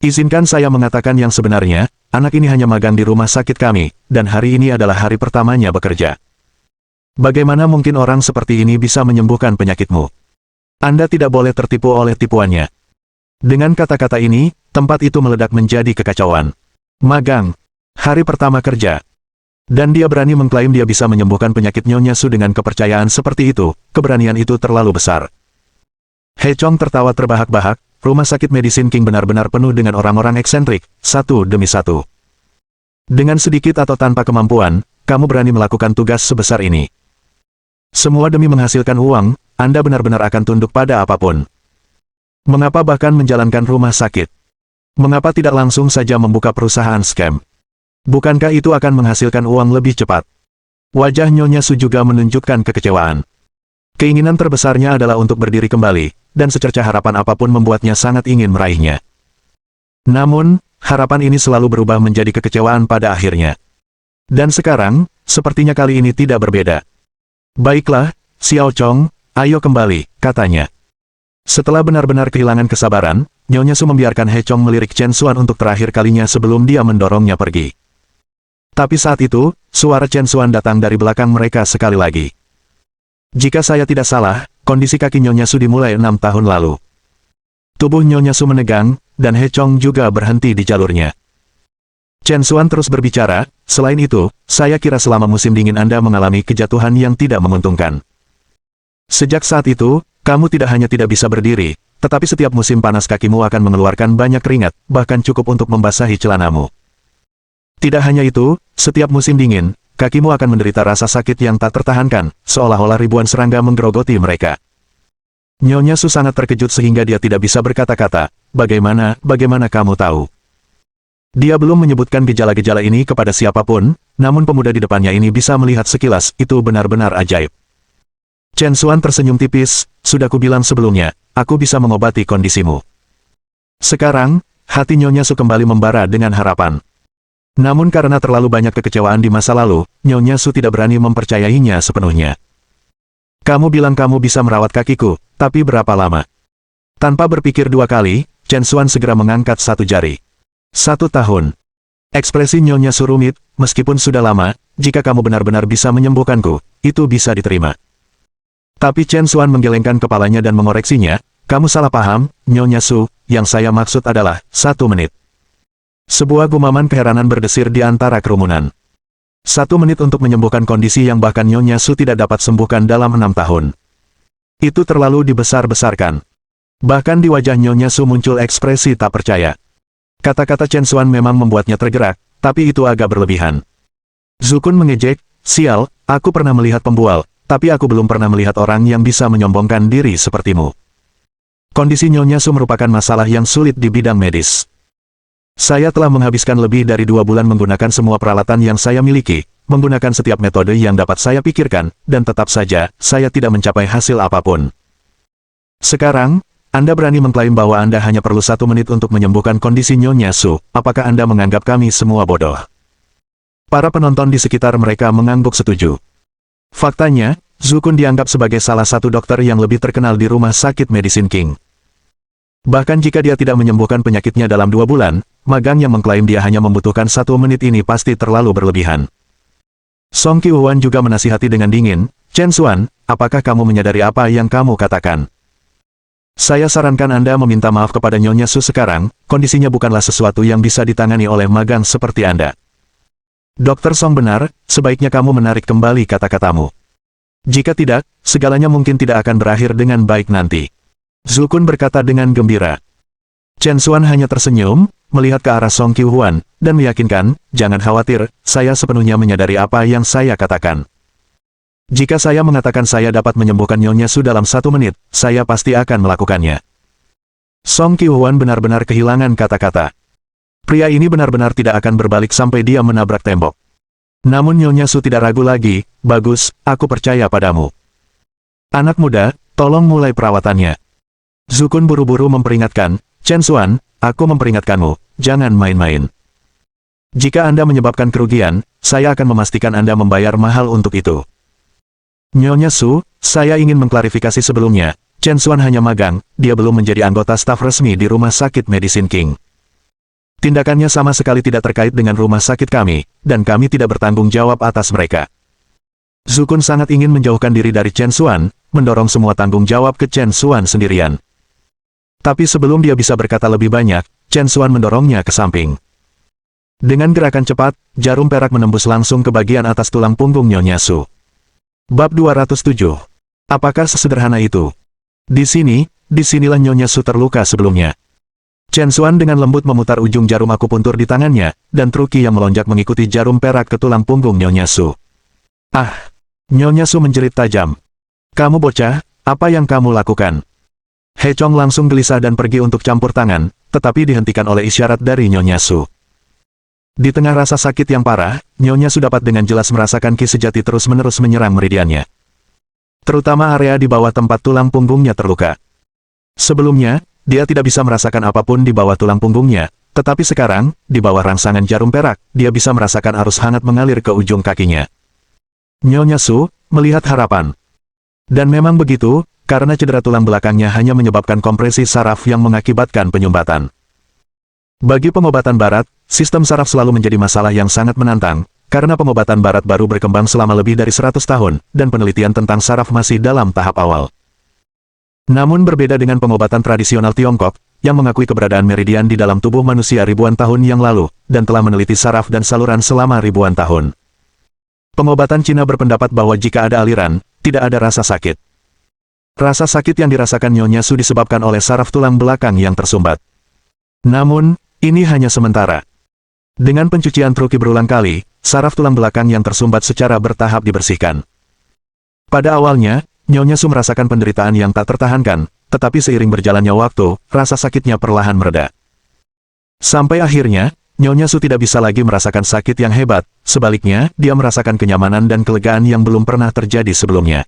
Izinkan saya mengatakan yang sebenarnya, anak ini hanya magang di rumah sakit kami, dan hari ini adalah hari pertamanya bekerja. Bagaimana mungkin orang seperti ini bisa menyembuhkan penyakitmu? Anda tidak boleh tertipu oleh tipuannya. Dengan kata-kata ini, tempat itu meledak menjadi kekacauan. Magang. Hari pertama kerja. Dan dia berani mengklaim dia bisa menyembuhkan penyakit Nyonya Su dengan kepercayaan seperti itu, keberanian itu terlalu besar. He Chong tertawa terbahak-bahak, rumah sakit Medicine King benar-benar penuh dengan orang-orang eksentrik, satu demi satu. Dengan sedikit atau tanpa kemampuan, kamu berani melakukan tugas sebesar ini. Semua demi menghasilkan uang, Anda benar-benar akan tunduk pada apapun. Mengapa bahkan menjalankan rumah sakit? Mengapa tidak langsung saja membuka perusahaan scam? Bukankah itu akan menghasilkan uang lebih cepat? Wajah Nyonya Su juga menunjukkan kekecewaan. Keinginan terbesarnya adalah untuk berdiri kembali, dan secercah harapan apapun membuatnya sangat ingin meraihnya. Namun, harapan ini selalu berubah menjadi kekecewaan pada akhirnya. Dan sekarang, sepertinya kali ini tidak berbeda. Baiklah, Xiao Chong, ayo kembali, katanya. Setelah benar-benar kehilangan kesabaran, Nyonya Su membiarkan He Chong melirik Chen Xuan untuk terakhir kalinya sebelum dia mendorongnya pergi. Tapi saat itu, suara Chen Xuan datang dari belakang mereka sekali lagi. Jika saya tidak salah, kondisi kaki Nyonya Su dimulai 6 tahun lalu. Tubuh Nyonya Su menegang, dan He Chong juga berhenti di jalurnya. Chen Xuan terus berbicara, selain itu, saya kira selama musim dingin Anda mengalami kejatuhan yang tidak menguntungkan. Sejak saat itu, kamu tidak hanya tidak bisa berdiri, tetapi setiap musim panas kakimu akan mengeluarkan banyak keringat, bahkan cukup untuk membasahi celanamu. Tidak hanya itu, setiap musim dingin, kakimu akan menderita rasa sakit yang tak tertahankan, seolah-olah ribuan serangga menggerogoti mereka. Nyonya Su sangat terkejut sehingga dia tidak bisa berkata-kata, bagaimana kamu tahu? Dia belum menyebutkan gejala-gejala ini kepada siapapun, namun pemuda di depannya ini bisa melihat sekilas, itu benar-benar ajaib. Chen Xuan tersenyum tipis, sudah kubilang sebelumnya, aku bisa mengobati kondisimu. Sekarang, hati Nyonya Su kembali membara dengan harapan. Namun karena terlalu banyak kekecewaan di masa lalu, Nyonya Su tidak berani mempercayainya sepenuhnya. Kamu bilang kamu bisa merawat kakiku, tapi berapa lama? Tanpa berpikir dua kali, Chen Xuan segera mengangkat satu jari. 1 tahun. Ekspresi Nyonya Su rumit, meskipun sudah lama, jika kamu benar-benar bisa menyembuhkanku, itu bisa diterima. Tapi Chen Xuan menggelengkan kepalanya dan mengoreksinya, kamu salah paham, Nyonya Su, yang saya maksud adalah, 1 menit. Sebuah gumaman keheranan berdesir di antara kerumunan. 1 menit untuk menyembuhkan kondisi yang bahkan Nyonya Su tidak dapat sembuhkan dalam 6 tahun. Itu terlalu dibesar-besarkan. Bahkan di wajah Nyonya Su muncul ekspresi tak percaya. Kata-kata Chen Xuan memang membuatnya tergerak, tapi itu agak berlebihan. Zukun mengejek, sial, aku pernah melihat pembual, tapi aku belum pernah melihat orang yang bisa menyombongkan diri sepertimu. Kondisi Nyonya Su merupakan masalah yang sulit di bidang medis. Saya telah menghabiskan lebih dari 2 bulan menggunakan semua peralatan yang saya miliki, menggunakan setiap metode yang dapat saya pikirkan, dan tetap saja, saya tidak mencapai hasil apapun. Sekarang, Anda berani mengklaim bahwa Anda hanya perlu 1 menit untuk menyembuhkan kondisi Nyonya Su, apakah Anda menganggap kami semua bodoh? Para penonton di sekitar mereka mengangguk setuju. Faktanya, Zukun dianggap sebagai salah satu dokter yang lebih terkenal di rumah sakit Medicine King. Bahkan jika dia tidak menyembuhkan penyakitnya dalam 2 bulan, magang yang mengklaim dia hanya membutuhkan 1 menit ini pasti terlalu berlebihan. Song Qiuhuan juga menasihati dengan dingin, Chen Xuan, apakah kamu menyadari apa yang kamu katakan? Saya sarankan Anda meminta maaf kepada Nyonya Su sekarang, kondisinya bukanlah sesuatu yang bisa ditangani oleh magang seperti Anda. Dokter Song benar, sebaiknya kamu menarik kembali kata-katamu. Jika tidak, segalanya mungkin tidak akan berakhir dengan baik nanti. Zukun berkata dengan gembira. Chen Xuan hanya tersenyum, melihat ke arah Song Qiuhuan, dan meyakinkan, jangan khawatir, saya sepenuhnya menyadari apa yang saya katakan. Jika saya mengatakan saya dapat menyembuhkan Nyonya Su dalam 1 menit, saya pasti akan melakukannya. Song Qiuhuan benar-benar kehilangan kata-kata. Pria ini benar-benar tidak akan berbalik sampai dia menabrak tembok. Namun Nyonya Su tidak ragu lagi, bagus, aku percaya padamu. Anak muda, tolong mulai perawatannya. Zukun buru-buru memperingatkan, Chen Xuan, aku memperingatkanmu, jangan main-main. Jika Anda menyebabkan kerugian, saya akan memastikan Anda membayar mahal untuk itu. Nyonya Su, saya ingin mengklarifikasi sebelumnya, Chen Xuan hanya magang, dia belum menjadi anggota staf resmi di Rumah Sakit Medicine King. Tindakannya sama sekali tidak terkait dengan rumah sakit kami, dan kami tidak bertanggung jawab atas mereka. Zukun sangat ingin menjauhkan diri dari Chen Xuan, mendorong semua tanggung jawab ke Chen Xuan sendirian. Tapi sebelum dia bisa berkata lebih banyak, Chen Xuan mendorongnya ke samping. Dengan gerakan cepat, jarum perak menembus langsung ke bagian atas tulang punggung Nyonya Su. Bab 207. Apakah sesederhana itu? Disinilah Nyonya Su terluka sebelumnya. Chen Xuan dengan lembut memutar ujung jarum akupuntur di tangannya, dan truki yang melonjak mengikuti jarum perak ke tulang punggung Nyonya Su. Ah! Nyonya Su menjerit tajam. Kamu bocah, apa yang kamu lakukan? He Chong langsung gelisah dan pergi untuk campur tangan, tetapi dihentikan oleh isyarat dari Nyonya Su. Di tengah rasa sakit yang parah, Nyonya Su dapat dengan jelas merasakan ki sejati terus-menerus menyerang meridiannya. Terutama area di bawah tempat tulang punggungnya terluka. Sebelumnya, dia tidak bisa merasakan apapun di bawah tulang punggungnya, tetapi sekarang, di bawah rangsangan jarum perak, dia bisa merasakan arus hangat mengalir ke ujung kakinya. Nyonya Su melihat harapan. Dan memang begitu, karena cedera tulang belakangnya hanya menyebabkan kompresi saraf yang mengakibatkan penyumbatan. Bagi pengobatan barat, sistem saraf selalu menjadi masalah yang sangat menantang, karena pengobatan barat baru berkembang selama lebih dari 100 tahun, dan penelitian tentang saraf masih dalam tahap awal. Namun berbeda dengan pengobatan tradisional Tiongkok, yang mengakui keberadaan meridian di dalam tubuh manusia ribuan tahun yang lalu, dan telah meneliti saraf dan saluran selama ribuan tahun. Pengobatan Cina berpendapat bahwa jika ada aliran, tidak ada rasa sakit. Rasa sakit yang dirasakan Nyonya Su disebabkan oleh saraf tulang belakang yang tersumbat. Namun, ini hanya sementara. Dengan pencucian truki berulang kali, saraf tulang belakang yang tersumbat secara bertahap dibersihkan. Pada awalnya, Nyonya Su merasakan penderitaan yang tak tertahankan, tetapi seiring berjalannya waktu, rasa sakitnya perlahan mereda. Sampai akhirnya, Nyonya Su tidak bisa lagi merasakan sakit yang hebat, sebaliknya, dia merasakan kenyamanan dan kelegaan yang belum pernah terjadi sebelumnya.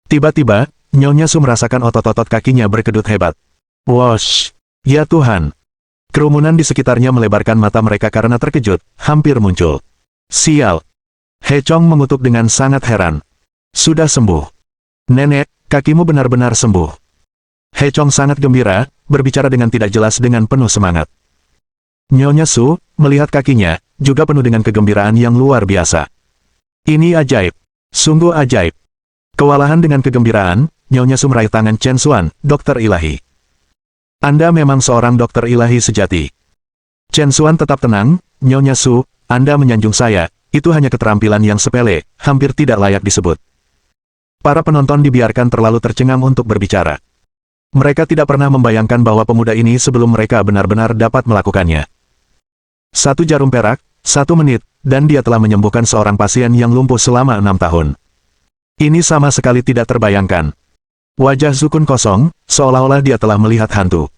Tiba-tiba, Nyonya Su merasakan otot-otot kakinya berkedut hebat. Wosh! Ya Tuhan! Kerumunan di sekitarnya melebarkan mata mereka karena terkejut, hampir muncul. Sial! He Chong mengutuk dengan sangat heran. Sudah sembuh. Nenek, kakimu benar-benar sembuh. He Chong sangat gembira, berbicara dengan tidak jelas dengan penuh semangat. Nyonya Su, melihat kakinya, juga penuh dengan kegembiraan yang luar biasa. Ini ajaib. Sungguh ajaib. Kewalahan dengan kegembiraan, Nyonya Su meraih tangan Chen Xuan, dokter ilahi. Anda memang seorang dokter ilahi sejati. Chen Xuan tetap tenang, Nyonya Su, Anda menyanjung saya, itu hanya keterampilan yang sepele, hampir tidak layak disebut. Para penonton dibiarkan terlalu tercengang untuk berbicara. Mereka tidak pernah membayangkan bahwa pemuda ini sebelum mereka benar-benar dapat melakukannya. 1 jarum perak, 1 menit, dan dia telah menyembuhkan seorang pasien yang lumpuh selama 6 tahun. Ini sama sekali tidak terbayangkan. Wajah Zukun kosong, seolah-olah dia telah melihat hantu.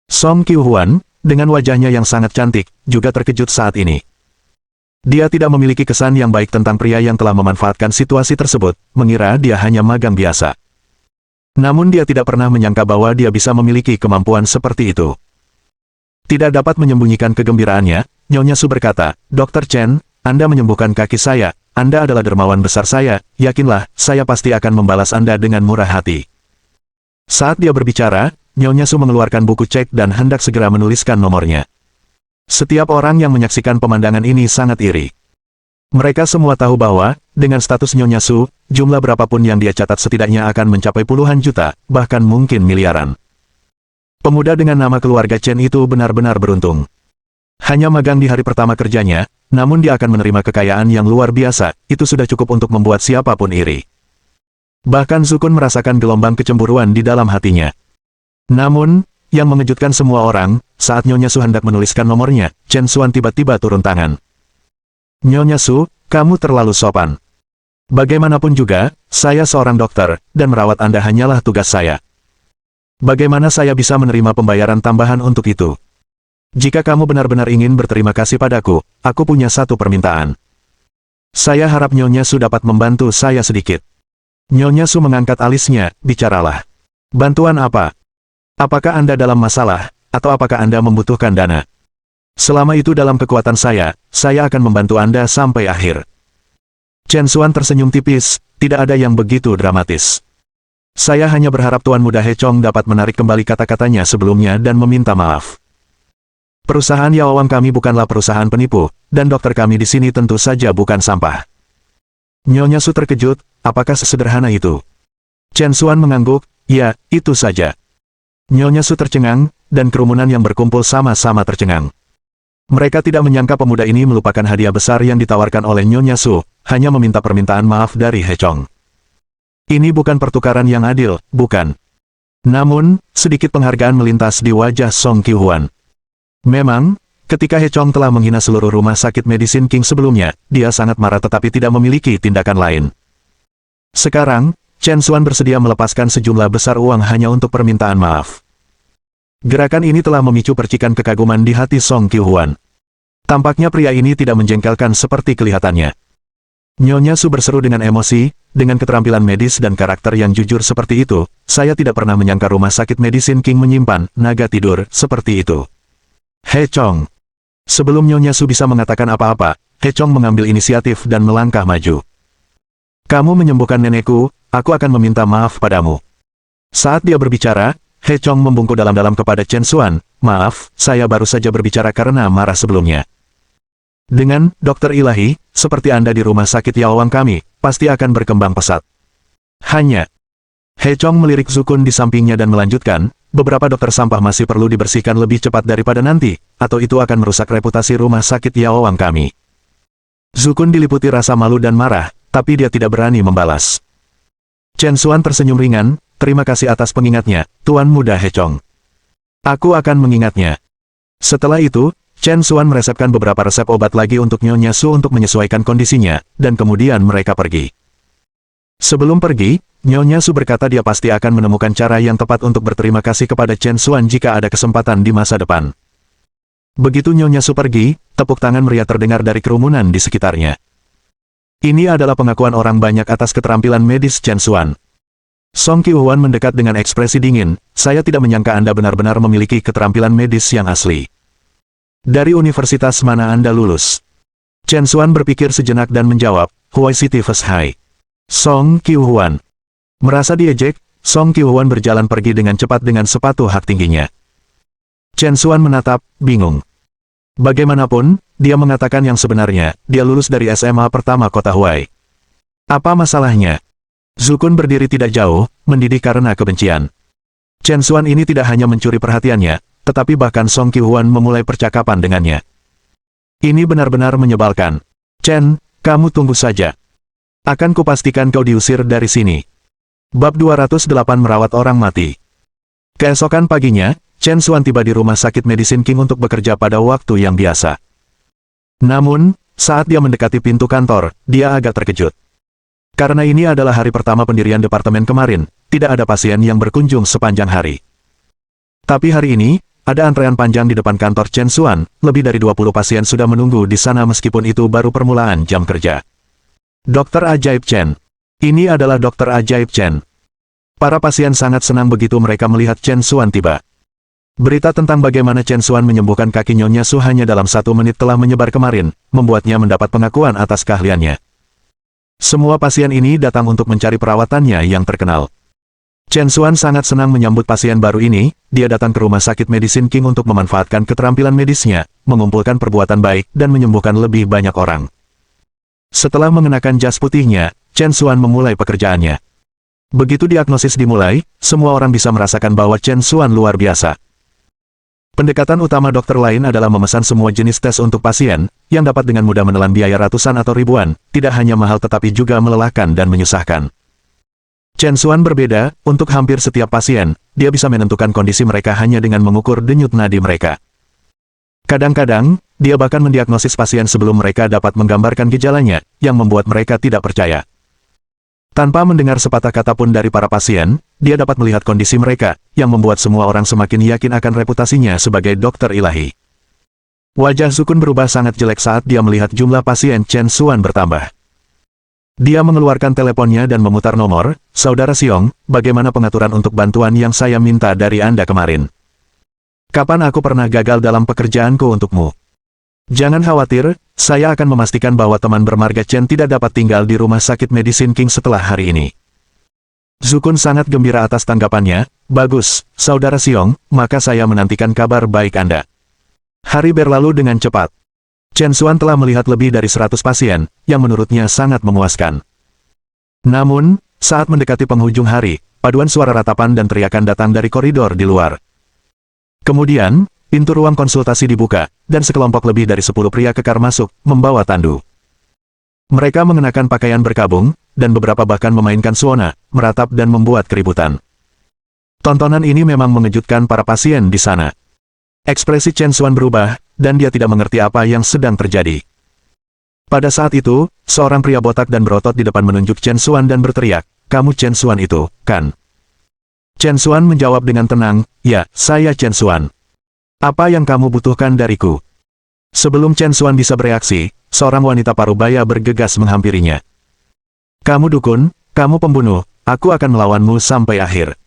Song Qiuhuan, dengan wajahnya yang sangat cantik, juga terkejut saat ini. Dia tidak memiliki kesan yang baik tentang pria yang telah memanfaatkan situasi tersebut, mengira dia hanya magang biasa. Namun dia tidak pernah menyangka bahwa dia bisa memiliki kemampuan seperti itu. Tidak dapat menyembunyikan kegembiraannya, Nyonya Su berkata, Dr. Chen, Anda menyembuhkan kaki saya, Anda adalah dermawan besar saya, yakinlah, saya pasti akan membalas Anda dengan murah hati. Saat dia berbicara, Nyonya Su mengeluarkan buku cek dan hendak segera menuliskan nomornya. Setiap orang yang menyaksikan pemandangan ini sangat iri. Mereka semua tahu bahwa, dengan status Nyonya Su, jumlah berapapun yang dia catat setidaknya akan mencapai puluhan juta, bahkan mungkin miliaran. Pemuda dengan nama keluarga Chen itu benar-benar beruntung. Hanya magang di hari pertama kerjanya, namun dia akan menerima kekayaan yang luar biasa, itu sudah cukup untuk membuat siapapun iri. Bahkan Zukun merasakan gelombang kecemburuan di dalam hatinya. Namun, yang mengejutkan semua orang, saat Nyonya Su hendak menuliskan nomornya, Chen Xuan tiba-tiba turun tangan. Nyonya Su, kamu terlalu sopan. Bagaimanapun juga, saya seorang dokter, dan merawat Anda hanyalah tugas saya. Bagaimana saya bisa menerima pembayaran tambahan untuk itu? Jika kamu benar-benar ingin berterima kasih padaku, aku punya satu permintaan. Saya harap Nyonya Su dapat membantu saya sedikit. Nyonya Su mengangkat alisnya, bicaralah. Bantuan apa? Apakah Anda dalam masalah, atau apakah Anda membutuhkan dana? Selama itu dalam kekuatan saya akan membantu Anda sampai akhir. Chen Xuan tersenyum tipis, tidak ada yang begitu dramatis. Saya hanya berharap Tuan Muda He Chong dapat menarik kembali kata-katanya sebelumnya dan meminta maaf. Perusahaan Yao Wang kami bukanlah perusahaan penipu, dan dokter kami di sini tentu saja bukan sampah. Nyonya Su terkejut, apakah sesederhana itu? Chen Xuan mengangguk, ya, itu saja. Nyonya Su tercengang, dan kerumunan yang berkumpul sama-sama tercengang. Mereka tidak menyangka pemuda ini melupakan hadiah besar yang ditawarkan oleh Nyonya Su, hanya meminta permintaan maaf dari He Chong. Ini bukan pertukaran yang adil, bukan. Namun, sedikit penghargaan melintas di wajah Song Qiuhuan. Memang, ketika He Chong telah menghina seluruh rumah sakit Medicine King sebelumnya, dia sangat marah tetapi tidak memiliki tindakan lain. Sekarang, Chen Xuan bersedia melepaskan sejumlah besar uang hanya untuk permintaan maaf. Gerakan ini telah memicu percikan kekaguman di hati Song Qiuhuan. Tampaknya pria ini tidak menjengkelkan seperti kelihatannya. Nyonya Su berseru dengan emosi, dengan keterampilan medis dan karakter yang jujur seperti itu, saya tidak pernah menyangka rumah sakit Medicine King menyimpan naga tidur seperti itu. He Chong. Sebelum Nyonya Su bisa mengatakan apa-apa, He Chong mengambil inisiatif dan melangkah maju. Kamu menyembuhkan nenekku, aku akan meminta maaf padamu. Saat dia berbicara, He Chong membungkuk dalam-dalam kepada Chen Xuan, maaf, saya baru saja berbicara karena marah sebelumnya. Dengan dokter ilahi, seperti Anda di rumah sakit Yao Wang kami, pasti akan berkembang pesat. Hanya. He Chong melirik Zukun di sampingnya dan melanjutkan, beberapa dokter sampah masih perlu dibersihkan lebih cepat daripada nanti, atau itu akan merusak reputasi rumah sakit Yao Wang kami. Zukun diliputi rasa malu dan marah, tapi dia tidak berani membalas. Chen Xuan tersenyum ringan, terima kasih atas pengingatnya, Tuan Muda He Chong. Aku akan mengingatnya. Setelah itu, Chen Xuan meresepkan beberapa resep obat lagi untuk Nyonya Su untuk menyesuaikan kondisinya, dan kemudian mereka pergi. Sebelum pergi, Nyonya Su berkata dia pasti akan menemukan cara yang tepat untuk berterima kasih kepada Chen Xuan jika ada kesempatan di masa depan. Begitu Nyonya Su pergi, tepuk tangan meriah terdengar dari kerumunan di sekitarnya. Ini adalah pengakuan orang banyak atas keterampilan medis Chen Xuan. Song Qiuhuan mendekat dengan ekspresi dingin, saya tidak menyangka Anda benar-benar memiliki keterampilan medis yang asli. Dari universitas mana Anda lulus? Chen Xuan berpikir sejenak dan menjawab, Huai City First High. Song Qiuhuan merasa diejek, Song Qiuhuan berjalan pergi dengan cepat dengan sepatu hak tingginya. Chen Xuan menatap, bingung. Bagaimanapun, dia mengatakan yang sebenarnya, dia lulus dari SMA pertama kota Huai. Apa masalahnya? Zukun berdiri tidak jauh, mendidih karena kebencian. Chen Xuan ini tidak hanya mencuri perhatiannya, tetapi bahkan Song Qiuhuan memulai percakapan dengannya. Ini benar-benar menyebalkan. Chen, kamu tunggu saja. Akan kupastikan kau diusir dari sini. Bab 208 merawat orang mati. Keesokan paginya, Chen Xuan tiba di rumah sakit Medicine King untuk bekerja pada waktu yang biasa. Namun, saat dia mendekati pintu kantor, dia agak terkejut. Karena ini adalah hari pertama pendirian departemen kemarin, tidak ada pasien yang berkunjung sepanjang hari. Tapi hari ini, ada antrean panjang di depan kantor Chen Xuan, lebih dari 20 pasien sudah menunggu di sana meskipun itu baru permulaan jam kerja. Dokter Ajaib Chen. Ini adalah Dokter Ajaib Chen. Para pasien sangat senang begitu mereka melihat Chen Xuan tiba. Berita tentang bagaimana Chen Xuan menyembuhkan kaki Nyonya Su hanya dalam 1 menit telah menyebar kemarin, membuatnya mendapat pengakuan atas keahliannya. Semua pasien ini datang untuk mencari perawatannya yang terkenal. Chen Xuan sangat senang menyambut pasien baru ini, dia datang ke rumah sakit Medicine King untuk memanfaatkan keterampilan medisnya, mengumpulkan perbuatan baik dan menyembuhkan lebih banyak orang. Setelah mengenakan jas putihnya, Chen Xuan memulai pekerjaannya. Begitu diagnosis dimulai, semua orang bisa merasakan bahwa Chen Xuan luar biasa. Pendekatan utama dokter lain adalah memesan semua jenis tes untuk pasien, yang dapat dengan mudah menelan biaya ratusan atau ribuan, tidak hanya mahal tetapi juga melelahkan dan menyusahkan. Chen Xuan berbeda, untuk hampir setiap pasien, dia bisa menentukan kondisi mereka hanya dengan mengukur denyut nadi mereka. Kadang-kadang, dia bahkan mendiagnosis pasien sebelum mereka dapat menggambarkan gejalanya, yang membuat mereka tidak percaya. Tanpa mendengar sepatah kata pun dari para pasien, dia dapat melihat kondisi mereka, yang membuat semua orang semakin yakin akan reputasinya sebagai dokter ilahi. Wajah Zukun berubah sangat jelek saat dia melihat jumlah pasien Chen Xuan bertambah. Dia mengeluarkan teleponnya dan memutar nomor, "Saudara Xiong, bagaimana pengaturan untuk bantuan yang saya minta dari Anda kemarin? Kapan aku pernah gagal dalam pekerjaanku untukmu? Jangan khawatir, saya akan memastikan bahwa teman bermarga Chen tidak dapat tinggal di rumah sakit Medicine King setelah hari ini." Zukun sangat gembira atas tanggapannya, "Bagus, Saudara Xiong, maka saya menantikan kabar baik Anda." Hari berlalu dengan cepat. Chen Xuan telah melihat lebih dari 100 pasien, yang menurutnya sangat memuaskan. Namun, saat mendekati penghujung hari, paduan suara ratapan dan teriakan datang dari koridor di luar. Kemudian, pintu ruang konsultasi dibuka, dan sekelompok lebih dari 10 pria kekar masuk, membawa tandu. Mereka mengenakan pakaian berkabung, dan beberapa bahkan memainkan suona, meratap dan membuat keributan. Tontonan ini memang mengejutkan para pasien di sana. Ekspresi Chen Xuan berubah, dan dia tidak mengerti apa yang sedang terjadi. Pada saat itu, seorang pria botak dan berotot di depan menunjuk Chen Xuan dan berteriak, "Kamu Chen Xuan itu, kan?" Chen Xuan menjawab dengan tenang, "Ya, saya Chen Xuan. Apa yang kamu butuhkan dariku?" Sebelum Chen Xuan bisa bereaksi, seorang wanita parubaya bergegas menghampirinya. "Kamu dukun, kamu pembunuh, aku akan melawanmu sampai akhir."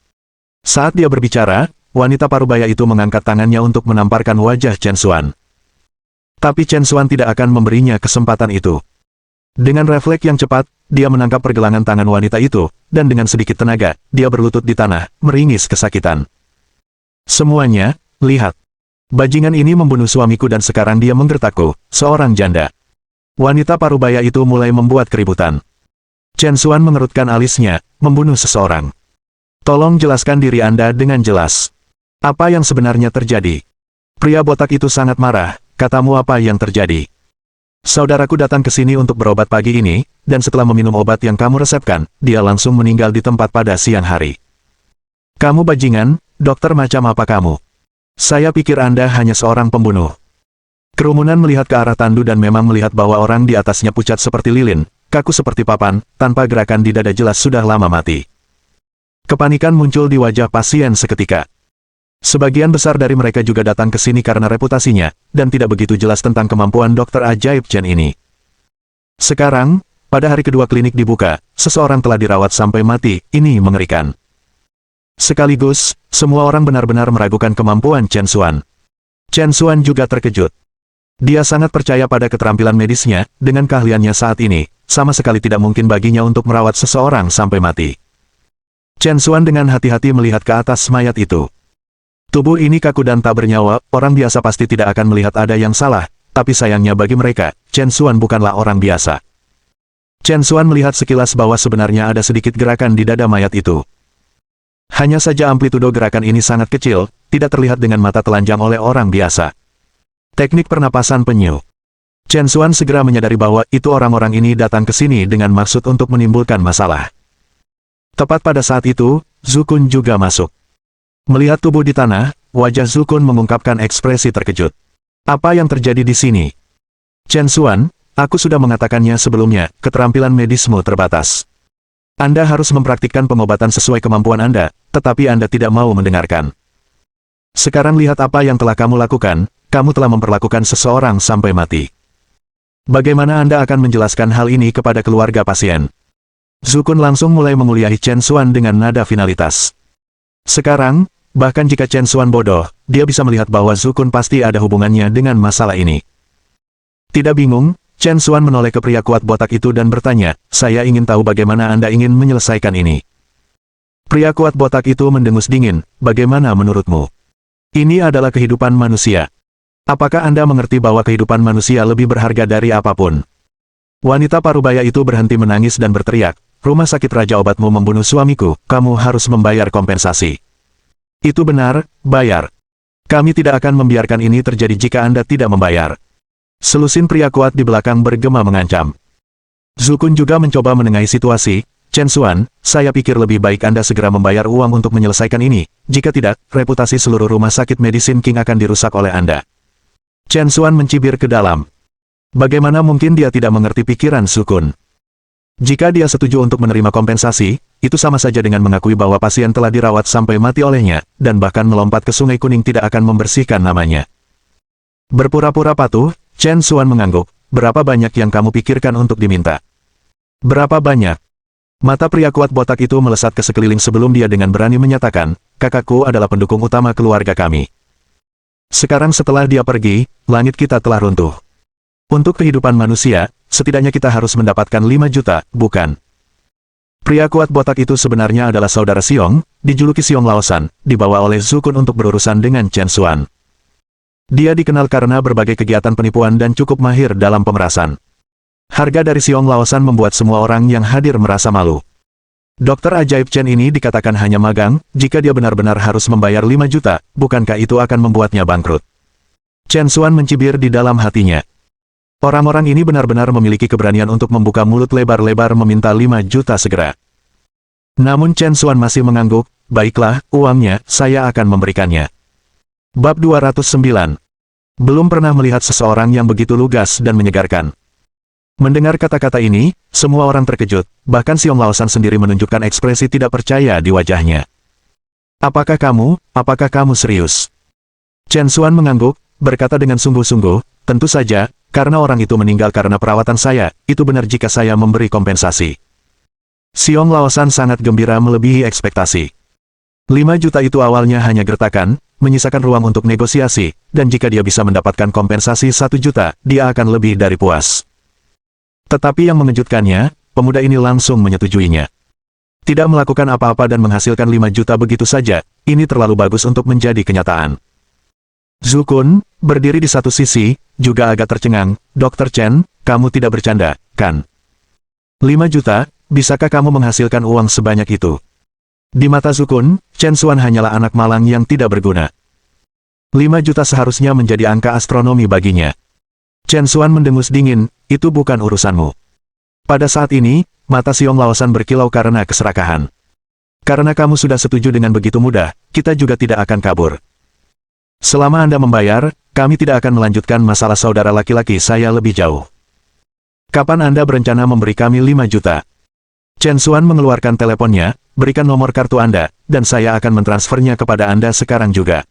Saat dia berbicara, wanita parubaya itu mengangkat tangannya untuk menamparkan wajah Chen Xuan. Tapi Chen Xuan tidak akan memberinya kesempatan itu. Dengan refleks yang cepat, dia menangkap pergelangan tangan wanita itu, dan dengan sedikit tenaga, dia berlutut di tanah, meringis kesakitan. "Semuanya, lihat. Bajingan ini membunuh suamiku dan sekarang dia menggertakku, seorang janda." Wanita parubaya itu mulai membuat keributan. Chen Xuan mengerutkan alisnya, "Membunuh seseorang. Tolong jelaskan diri Anda dengan jelas. Apa yang sebenarnya terjadi?" Pria botak itu sangat marah, "Katamu apa yang terjadi?" "Saudaraku datang ke sini untuk berobat pagi ini, dan setelah meminum obat yang kamu resepkan, dia langsung meninggal di tempat pada siang hari." "Kamu bajingan, dokter macam apa kamu? Saya pikir Anda hanya seorang pembunuh." Kerumunan melihat ke arah tandu dan memang melihat bahwa orang di atasnya pucat seperti lilin, kaku seperti papan, tanpa gerakan di dada jelas sudah lama mati. Kepanikan muncul di wajah pasien seketika. Sebagian besar dari mereka juga datang ke sini karena reputasinya, dan tidak begitu jelas tentang kemampuan dokter ajaib Chen ini. Sekarang, pada hari kedua klinik dibuka, seseorang telah dirawat sampai mati, ini mengerikan. Sekaligus, semua orang benar-benar meragukan kemampuan Chen Xuan. Chen Xuan juga terkejut. Dia sangat percaya pada keterampilan medisnya, dengan keahliannya saat ini, sama sekali tidak mungkin baginya untuk merawat seseorang sampai mati. Chen Xuan dengan hati-hati melihat ke atas mayat itu. Tubuh ini kaku dan tak bernyawa, orang biasa pasti tidak akan melihat ada yang salah, tapi sayangnya bagi mereka, Chen Xuan bukanlah orang biasa. Chen Xuan melihat sekilas bahwa sebenarnya ada sedikit gerakan di dada mayat itu. Hanya saja amplitudo gerakan ini sangat kecil, tidak terlihat dengan mata telanjang oleh orang biasa. Teknik pernapasan penyu. Chen Xuan segera menyadari bahwa itu orang-orang ini datang ke sini dengan maksud untuk menimbulkan masalah. Tepat pada saat itu, Zhu Kun juga masuk. Melihat tubuh di tanah, wajah Zhu Kun mengungkapkan ekspresi terkejut. Apa yang terjadi di sini? Chen Xuan, aku sudah mengatakannya sebelumnya, keterampilan medismu terbatas. Anda harus mempraktikkan pengobatan sesuai kemampuan Anda, tetapi Anda tidak mau mendengarkan. Sekarang lihat apa yang telah kamu lakukan, kamu telah memperlakukan seseorang sampai mati. Bagaimana Anda akan menjelaskan hal ini kepada keluarga pasien? Zhu Kun langsung mulai menguliahi Chen Xuan dengan nada finalitas. Sekarang, bahkan jika Chen Xuan bodoh, dia bisa melihat bahwa Zhu Kun pasti ada hubungannya dengan masalah ini. Tidak bingung, Chen Xuan menoleh ke pria kuat botak itu dan bertanya, saya ingin tahu bagaimana Anda ingin menyelesaikan ini. Pria kuat botak itu mendengus dingin, bagaimana menurutmu? Ini adalah kehidupan manusia. Apakah Anda mengerti bahwa kehidupan manusia lebih berharga dari apapun? Wanita parubaya itu berhenti menangis dan berteriak, rumah sakit Raja Obatmu membunuh suamiku, kamu harus membayar kompensasi. Itu benar, bayar. Kami tidak akan membiarkan ini terjadi jika Anda tidak membayar. Selusin pria kuat di belakang bergema mengancam. Zhu Kun juga mencoba menengahi situasi, Chen Xuan, saya pikir lebih baik Anda segera membayar uang untuk menyelesaikan ini, jika tidak, reputasi seluruh rumah sakit Medicine King akan dirusak oleh Anda. Chen Xuan mencibir ke dalam. Bagaimana mungkin dia tidak mengerti pikiran Zhu Kun? Jika dia setuju untuk menerima kompensasi, itu sama saja dengan mengakui bahwa pasien telah dirawat sampai mati olehnya, dan bahkan melompat ke Sungai Kuning tidak akan membersihkan namanya. Berpura-pura patuh, Chen Xuan mengangguk, berapa banyak yang kamu pikirkan untuk diminta? Berapa banyak? Mata pria kuat botak itu melesat ke sekeliling sebelum dia dengan berani menyatakan, kakakku adalah pendukung utama keluarga kami. Sekarang setelah dia pergi, langit kita telah runtuh. Untuk kehidupan manusia, setidaknya kita harus mendapatkan 5 juta, bukan? Pria kuat botak itu sebenarnya adalah saudara Xiong, dijuluki Xiong Laosan, dibawa oleh Zhu Kun untuk berurusan dengan Chen Xuan. Dia dikenal karena berbagai kegiatan penipuan dan cukup mahir dalam pemerasan. Harga dari Xiong Laosan membuat semua orang yang hadir merasa malu. Dokter ajaib Chen ini dikatakan hanya magang, jika dia benar-benar harus membayar 5 juta, bukankah itu akan membuatnya bangkrut? Chen Xuan mencibir di dalam hatinya. Orang-orang ini benar-benar memiliki keberanian untuk membuka mulut lebar-lebar meminta 5 juta segera. Namun Chen Xuan masih mengangguk, baiklah, uangnya, saya akan memberikannya. Bab 209. Belum pernah melihat seseorang yang begitu lugas dan menyegarkan. Mendengar kata-kata ini, semua orang terkejut, bahkan Xiong Laosan sendiri menunjukkan ekspresi tidak percaya di wajahnya. Apakah kamu serius? Chen Xuan mengangguk, berkata dengan sungguh-sungguh, tentu saja, karena orang itu meninggal karena perawatan saya, itu benar jika saya memberi kompensasi. Xiong Laosan sangat gembira melebihi ekspektasi. 5 juta itu awalnya hanya gertakan, menyisakan ruang untuk negosiasi, dan jika dia bisa mendapatkan kompensasi 1 juta, dia akan lebih dari puas. Tetapi yang mengejutkannya, pemuda ini langsung menyetujuinya. Tidak melakukan apa-apa dan menghasilkan 5 juta begitu saja, ini terlalu bagus untuk menjadi kenyataan. Zhu Kun, berdiri di satu sisi, juga agak tercengang, Dr. Chen, kamu tidak bercanda, kan? 5 juta, bisakah kamu menghasilkan uang sebanyak itu? Di mata Zhu Kun, Chen Xuan hanyalah anak malang yang tidak berguna. 5 juta seharusnya menjadi angka astronomi baginya. Chen Xuan mendengus dingin, itu bukan urusanmu. Pada saat ini, mata Xiong Laosan berkilau karena keserakahan. Karena kamu sudah setuju dengan begitu mudah, kita juga tidak akan kabur. Selama Anda membayar, kami tidak akan melanjutkan masalah saudara laki-laki saya lebih jauh. Kapan Anda berencana memberi kami 5 juta? Chen Xuan mengeluarkan teleponnya, berikan nomor kartu Anda, dan saya akan mentransfernya kepada Anda sekarang juga.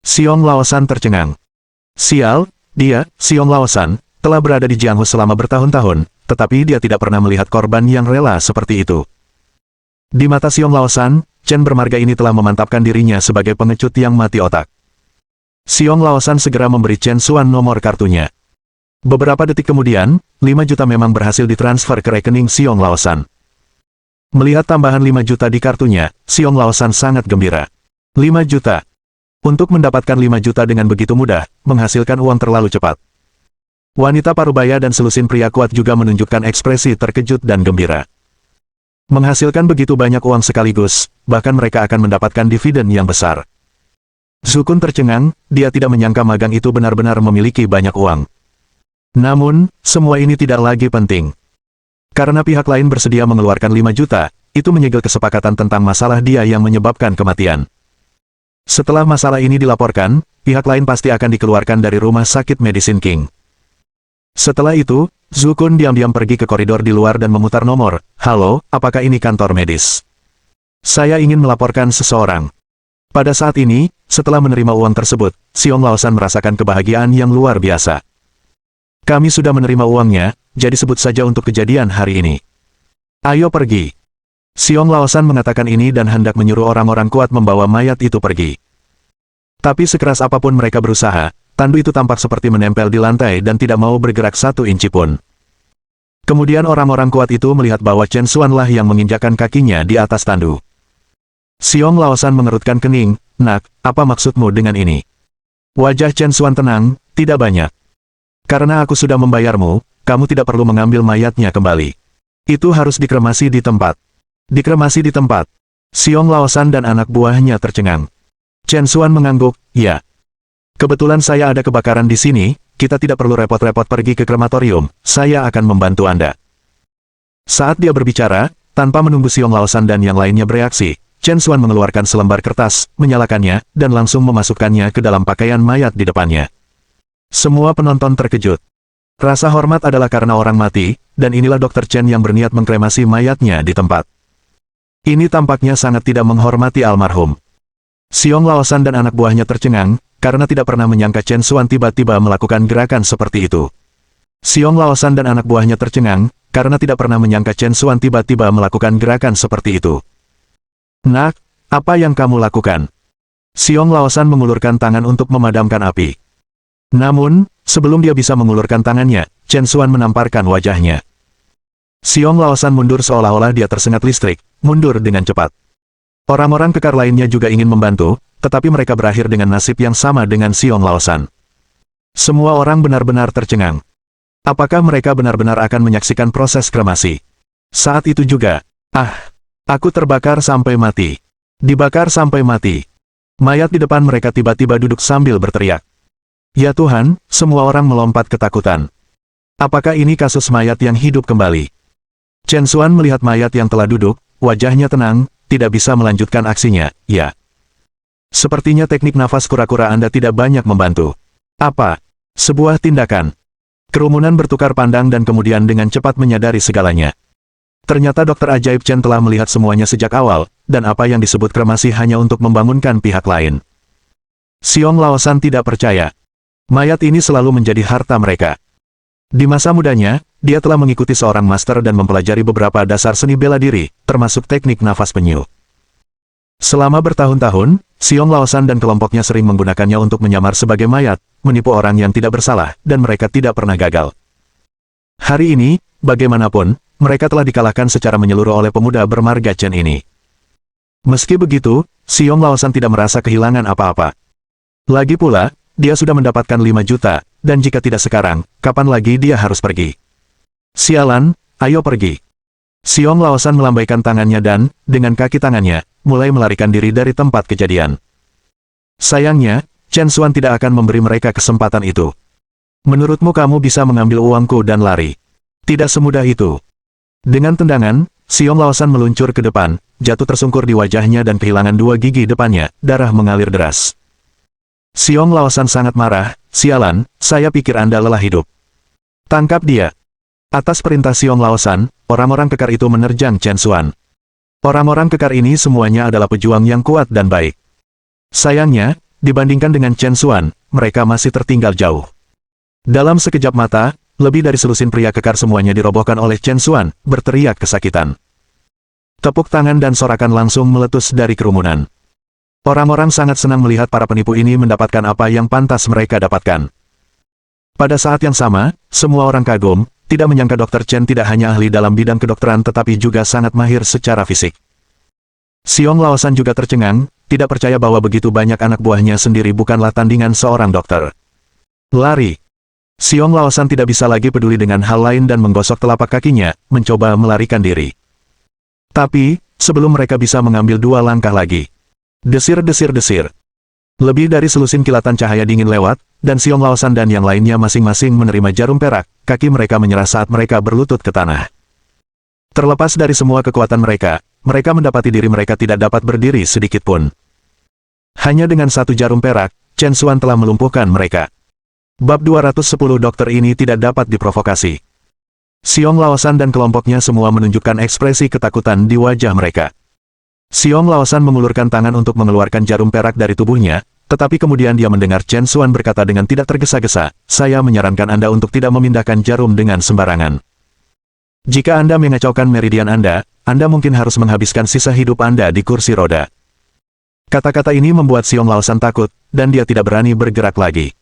Xiong Laosan tercengang. Sial, dia, Xiong Laosan, telah berada di Jianghu selama bertahun-tahun, tetapi dia tidak pernah melihat korban yang rela seperti itu. Di mata Xiong Laosan, Chen bermarga ini telah memantapkan dirinya sebagai pengecut yang mati otak. Xiong Laosan segera memberi Chen Xuan nomor kartunya. Beberapa detik kemudian, 5 juta memang berhasil ditransfer ke rekening Xiong Laosan. Melihat tambahan 5 juta di kartunya, Xiong Laosan sangat gembira. 5 juta. Untuk mendapatkan 5 juta dengan begitu mudah, menghasilkan uang terlalu cepat. Wanita parubaya dan selusin pria kuat juga menunjukkan ekspresi terkejut dan gembira. Menghasilkan begitu banyak uang sekaligus, bahkan mereka akan mendapatkan dividen yang besar. Zukun tercengang, dia tidak menyangka magang itu benar-benar memiliki banyak uang. Namun, semua ini tidak lagi penting. Karena pihak lain bersedia mengeluarkan 5 juta, itu menyegel kesepakatan tentang masalah dia yang menyebabkan kematian. Setelah masalah ini dilaporkan, pihak lain pasti akan dikeluarkan dari rumah sakit Medicine King. Setelah itu, Zukun diam-diam pergi ke koridor di luar dan memutar nomor. Halo, apakah ini kantor medis? Saya ingin melaporkan seseorang. Pada saat ini, setelah menerima uang tersebut, Xiong Laosan merasakan kebahagiaan yang luar biasa. Kami sudah menerima uangnya, jadi sebut saja untuk kejadian hari ini. Ayo pergi. Xiong Laosan mengatakan ini dan hendak menyuruh orang-orang kuat membawa mayat itu pergi. Tapi sekeras apapun mereka berusaha, tandu itu tampak seperti menempel di lantai dan tidak mau bergerak 1 inci pun. Kemudian orang-orang kuat itu melihat bahwa Chen Xuan lah yang menginjakkan kakinya di atas tandu. Xiong Laosan mengerutkan kening, "Nak, apa maksudmu dengan ini?" Wajah Chen Xuan tenang, "Tidak banyak. Karena aku sudah membayarmu, kamu tidak perlu mengambil mayatnya kembali. Itu harus dikremasi di tempat." Dikremasi di tempat. Xiong Laosan dan anak buahnya tercengang. Chen Xuan mengangguk, "Ya. Kebetulan saya ada kebakaran di sini, kita tidak perlu repot-repot pergi ke krematorium, saya akan membantu Anda." Saat dia berbicara, tanpa menunggu Xiong Laosan dan yang lainnya bereaksi, Chen Xuan mengeluarkan selembar kertas, menyalakannya, dan langsung memasukkannya ke dalam pakaian mayat di depannya. Semua penonton terkejut. Rasa hormat adalah karena orang mati, dan inilah Dr. Chen yang berniat mengkremasi mayatnya di tempat. Ini tampaknya sangat tidak menghormati almarhum. Xiong Laosan dan anak buahnya tercengang, karena tidak pernah menyangka Chen Xuan tiba-tiba melakukan gerakan seperti itu. Xiong Laosan dan anak buahnya tercengang, karena tidak pernah menyangka Chen Xuan tiba-tiba melakukan gerakan seperti itu. "Nak, apa yang kamu lakukan?" Xiong Laosan mengulurkan tangan untuk memadamkan api. Namun, sebelum dia bisa mengulurkan tangannya, Chen Xuan menamparkan wajahnya. Xiong Laosan mundur seolah-olah dia tersengat listrik, mundur dengan cepat. Orang-orang kekar lainnya juga ingin membantu, tetapi mereka berakhir dengan nasib yang sama dengan Xiong Laosan. Semua orang benar-benar tercengang. Apakah mereka benar-benar akan menyaksikan proses kremasi? Saat itu juga, aku terbakar sampai mati. Dibakar sampai mati. Mayat di depan mereka tiba-tiba duduk sambil berteriak. Ya Tuhan, semua orang melompat ketakutan. Apakah ini kasus mayat yang hidup kembali? Chen Xuan melihat mayat yang telah duduk, wajahnya tenang, tidak bisa melanjutkan aksinya, ya. Sepertinya teknik nafas kura-kura Anda tidak banyak membantu. Apa? Sebuah tindakan. Kerumunan bertukar pandang dan kemudian dengan cepat menyadari segalanya. Ternyata Dokter Ajaib Chen telah melihat semuanya sejak awal, dan apa yang disebut kremasi hanya untuk membangunkan pihak lain. Xiong Laosan tidak percaya. Mayat ini selalu menjadi harta mereka. Di masa mudanya, dia telah mengikuti seorang master dan mempelajari beberapa dasar seni bela diri, termasuk teknik nafas penyu. Selama bertahun-tahun, Xiong Laosan dan kelompoknya sering menggunakannya untuk menyamar sebagai mayat, menipu orang yang tidak bersalah, dan mereka tidak pernah gagal. Hari ini, bagaimanapun, mereka telah dikalahkan secara menyeluruh oleh pemuda bermarga Chen ini. Meski begitu, Xiong Laosan tidak merasa kehilangan apa-apa. Lagi pula, dia sudah mendapatkan 5 juta, dan jika tidak sekarang, kapan lagi dia harus pergi? Sialan, ayo pergi. Xiong Laosan melambaikan tangannya dan, dengan kaki tangannya, mulai melarikan diri dari tempat kejadian. Sayangnya, Chen Xuan tidak akan memberi mereka kesempatan itu. Menurutmu kamu bisa mengambil uangku dan lari? Tidak semudah itu. Dengan tendangan, Xiong Laosan meluncur ke depan, jatuh tersungkur di wajahnya dan kehilangan 2 gigi depannya, darah mengalir deras. Xiong Laosan sangat marah, sialan, saya pikir Anda lelah hidup. Tangkap dia. Atas perintah Xiong Laosan, orang-orang kekar itu menerjang Chen Xuan. Orang-orang kekar ini semuanya adalah pejuang yang kuat dan baik. Sayangnya, dibandingkan dengan Chen Xuan, mereka masih tertinggal jauh. Dalam sekejap mata, lebih dari selusin pria kekar semuanya dirobohkan oleh Chen Xuan, berteriak kesakitan. Tepuk tangan dan sorakan langsung meletus dari kerumunan. Orang-orang sangat senang melihat para penipu ini mendapatkan apa yang pantas mereka dapatkan. Pada saat yang sama, semua orang kagum, tidak menyangka Dr. Chen tidak hanya ahli dalam bidang kedokteran tetapi juga sangat mahir secara fisik. Xiong Laosan juga tercengang, tidak percaya bahwa begitu banyak anak buahnya sendiri bukanlah tandingan seorang dokter. Lari. Xiong Laosan tidak bisa lagi peduli dengan hal lain dan menggosok telapak kakinya, mencoba melarikan diri. Tapi, sebelum mereka bisa mengambil 2 langkah lagi. Desir-desir-desir. Lebih dari selusin kilatan cahaya dingin lewat, dan Xiong Laosan dan yang lainnya masing-masing menerima jarum perak, kaki mereka menyerah saat mereka berlutut ke tanah. Terlepas dari semua kekuatan mereka mendapati diri mereka tidak dapat berdiri sedikit pun. Hanya dengan 1 jarum perak, Chen Xuan telah melumpuhkan mereka. Bab 210 dokter ini tidak dapat diprovokasi. Xiong Laosan dan kelompoknya semua menunjukkan ekspresi ketakutan di wajah mereka. Xiong Laosan mengulurkan tangan untuk mengeluarkan jarum perak dari tubuhnya, tetapi kemudian dia mendengar Chen Xuan berkata dengan tidak tergesa-gesa, "Saya menyarankan Anda untuk tidak memindahkan jarum dengan sembarangan. Jika Anda mengacaukan meridian Anda mungkin harus menghabiskan sisa hidup Anda di kursi roda." Kata-kata ini membuat Xiong Laosan takut, dan dia tidak berani bergerak lagi.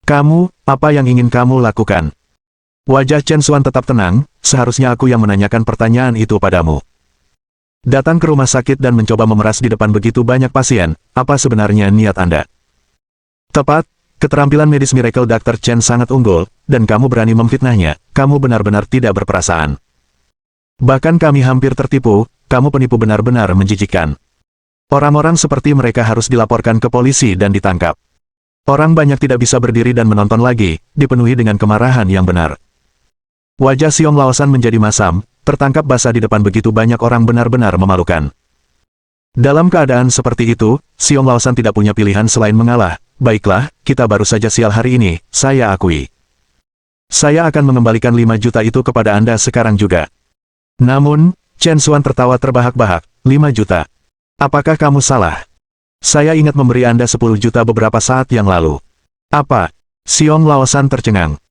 "Kamu, apa yang ingin kamu lakukan?" Wajah Chen Xuan tetap tenang, "Seharusnya aku yang menanyakan pertanyaan itu padamu. Datang ke rumah sakit dan mencoba memeras di depan begitu banyak pasien, apa sebenarnya niat Anda?" "Tepat, keterampilan medis Miracle Dr. Chen sangat unggul, dan kamu berani memfitnahnya, kamu benar-benar tidak berperasaan. Bahkan kami hampir tertipu, kamu penipu benar-benar menjijikkan. Orang-orang seperti mereka harus dilaporkan ke polisi dan ditangkap." Orang banyak tidak bisa berdiri dan menonton lagi, dipenuhi dengan kemarahan yang benar. Wajah Xiong Laosan menjadi masam, tertangkap basah di depan begitu banyak orang benar-benar memalukan. Dalam keadaan seperti itu, Xiong Laosan tidak punya pilihan selain mengalah. "Baiklah, kita baru saja sial hari ini, saya akui. Saya akan mengembalikan 5 juta itu kepada Anda sekarang juga." Namun, Chen Xuan tertawa terbahak-bahak, "5 juta? Apakah kamu salah? Saya ingat memberi Anda 10 juta beberapa saat yang lalu." "Apa?" Xiong Laosan tercengang.